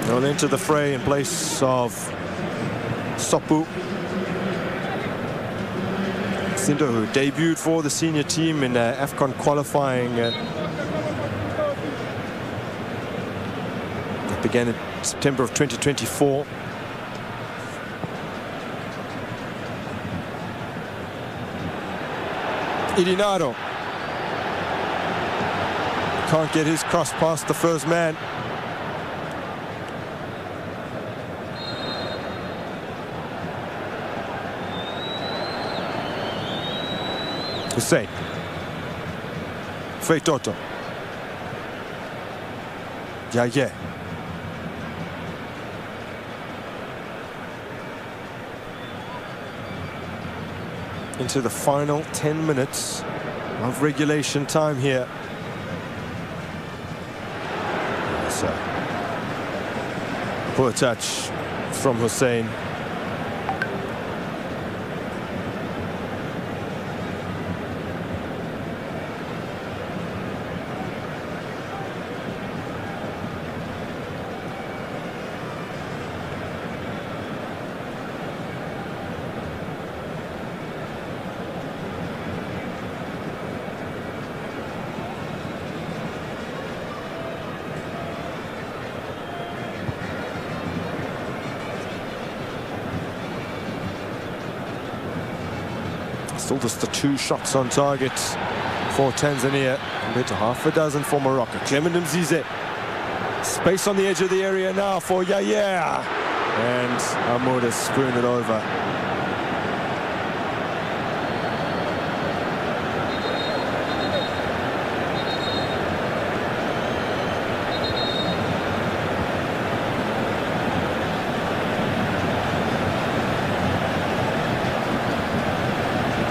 will enter the fray in place of Sopu. Msindo, who debuted for the senior team in AFCON qualifying that began in September of 2024. Idinado can't get his cross past the first man. Hussein. Feitoto. Yeah. Into the final 10 minutes of regulation time here. Poor touch from Hussein. Still just the 2 shots on target for Tanzania, compared to half a dozen for Morocco. Clement Mzize. Space on the edge of the area now for Yaya. And Ahmoud has screwed it over.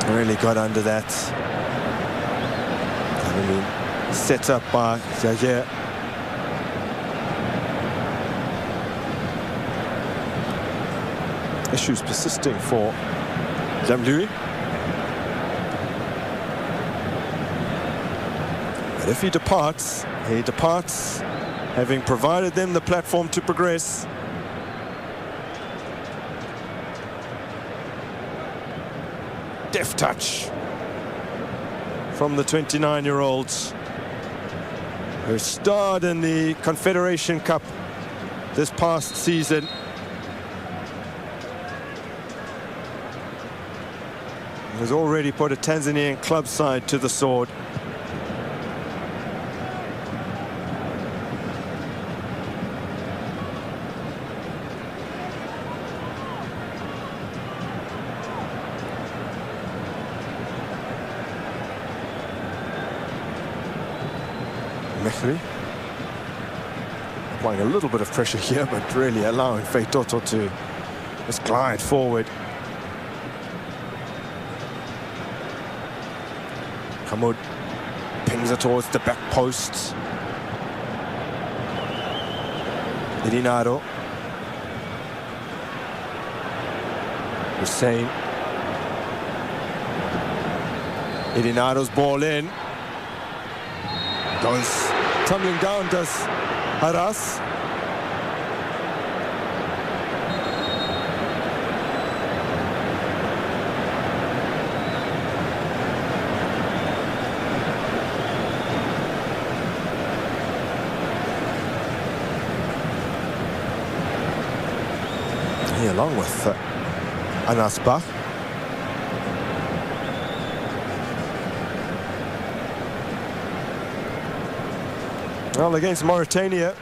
Really got under that. I mean, set up by Yaya. Issues persisting for Lamloui. But if he departs having provided them the platform to progress. Deft touch from the 29-year-olds who starred in the Confederation Cup this past season. Has already put a Tanzanian club side to the sword. Mehri applying a little bit of pressure here, but really allowing Feitoto to just glide forward. Hamoud pings it towards the back post. Idinado. Hussein. Edinado's ball in. Goes tumbling down, does Haras. He along with Anas Bach. Well, against Mauritania,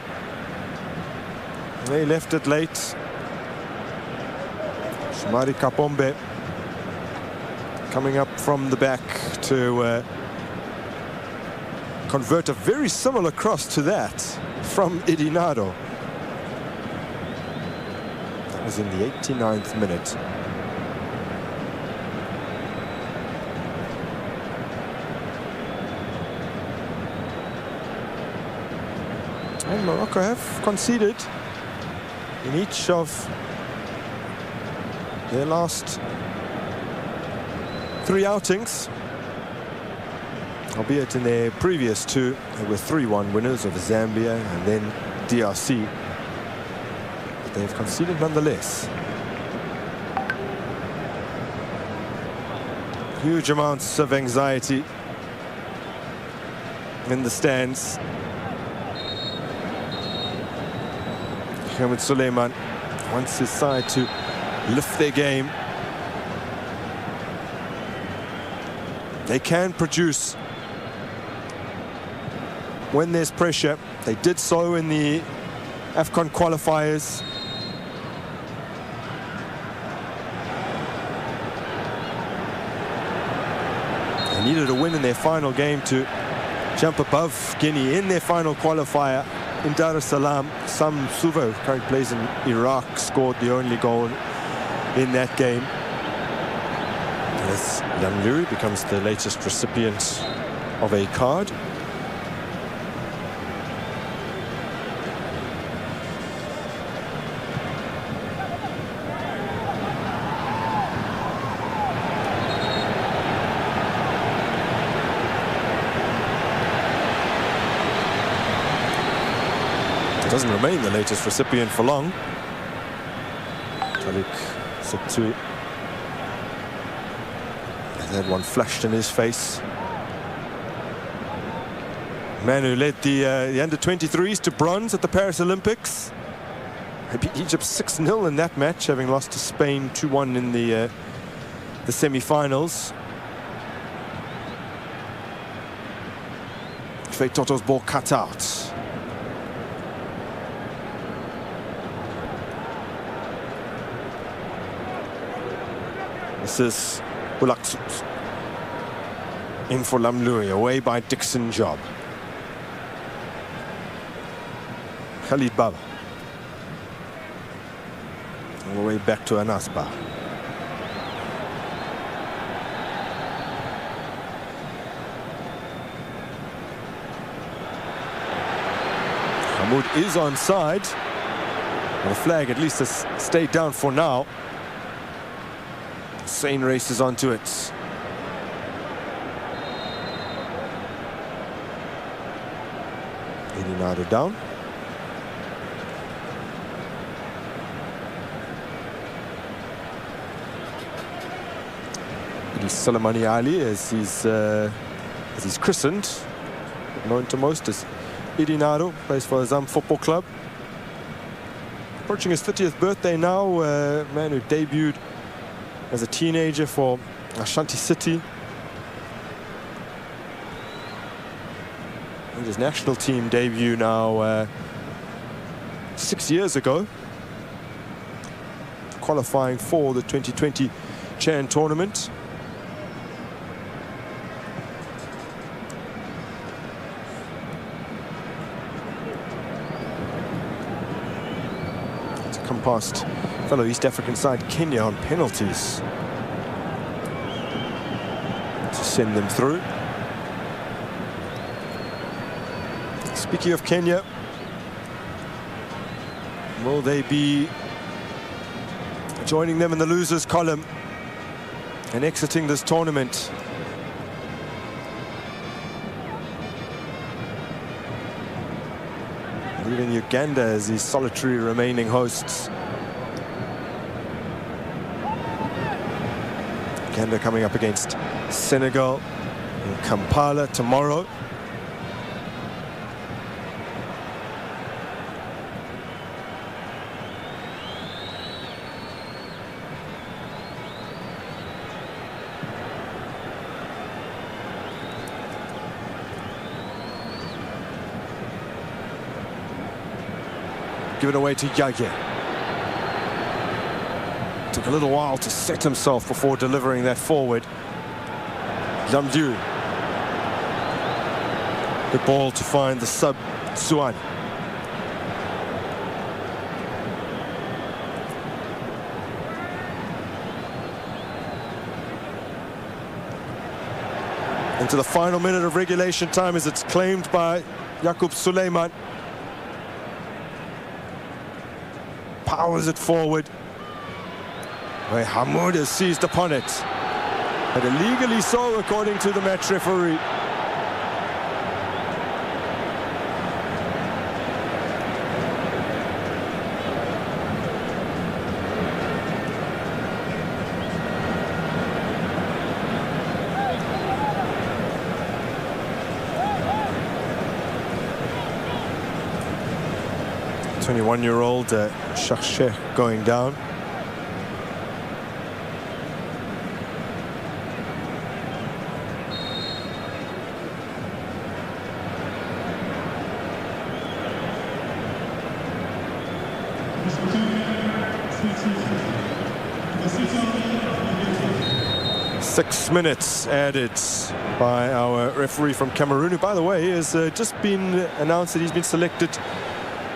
they left it late. Shomari Kapombe coming up from the back to convert a very similar cross to that from Edinado. That was in the 89th minute. And Morocco have conceded in each of their last 3 outings, albeit in their previous 2 they were 3-1 winners over Zambia and then DRC, but they've conceded nonetheless. Huge amounts of anxiety in the stands. Mohamed Suleiman wants his side to lift their game. They can produce when there's pressure. They did so in the AFCON qualifiers. They needed a win in their final game to jump above Guinea in their final qualifier in Dar es Salaam. Sam Suva, who currently plays in Iraq, scored the only goal in that game. As Lamluri becomes the latest recipient of a card. Doesn't remain the latest recipient for long. Talik Septui has had one flashed in his face. Man who led the under-23s to bronze at the Paris Olympics. They beat Egypt 6-0 in that match, having lost to Spain 2-1 in the semi-finals. Faye Toto's ball cut out. This is Bulaksut in for Lamluri, away by Dixon Job. Khalid Baba all the way back to Anas Bah. Hamoud is onside. Well, the flag at least has stayed down for now. Hussein races onto it. Edinado down. Idi Soleimani Ali, as he's christened, known to most as Edinado, plays for Azam Football Club. Approaching his 50th birthday now, man who debuted as a teenager for Ashanti City. And his national team debut now 6 years ago, qualifying for the 2020 Chan tournament. To come past fellow East African side Kenya on penalties to send them through. Speaking of Kenya, will they be joining them in the losers column and exiting this tournament Leaving Uganda as the solitary remaining hosts. Uganda coming up against Senegal in Kampala tomorrow. Give it away to Yaya. Took a little while to set himself before delivering that forward. Lamdiu. The ball to find the sub, Suan. Into the final minute of regulation time as it's claimed by Jakub Suleiman. Powers it forward. Where Hamoud has seized upon it. But illegally so, according to the match referee. The 21-year-old Shakhsheh going down. Six minutes added by our referee from Cameroon, who, by the way, has just been announced that he's been selected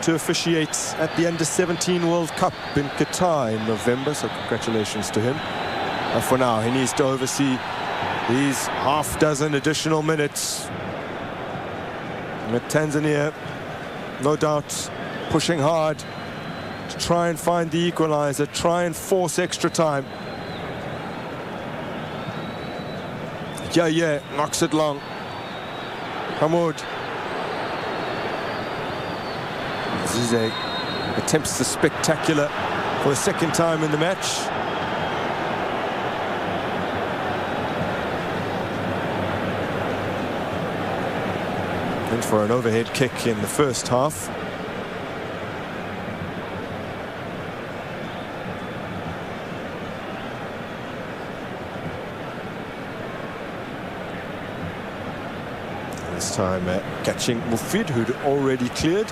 to officiate at the Under-17 World Cup in Qatar in November, so congratulations to him. For now, he needs to oversee these half-dozen additional minutes. With Tanzania, no doubt, pushing hard to try and find the equalizer, try and force extra time. Yeah, knocks it long. Hamoud. Zize attempts the spectacular for the second time in the match. And for an overhead kick in the first half. This time catching Mufid, who'd already cleared.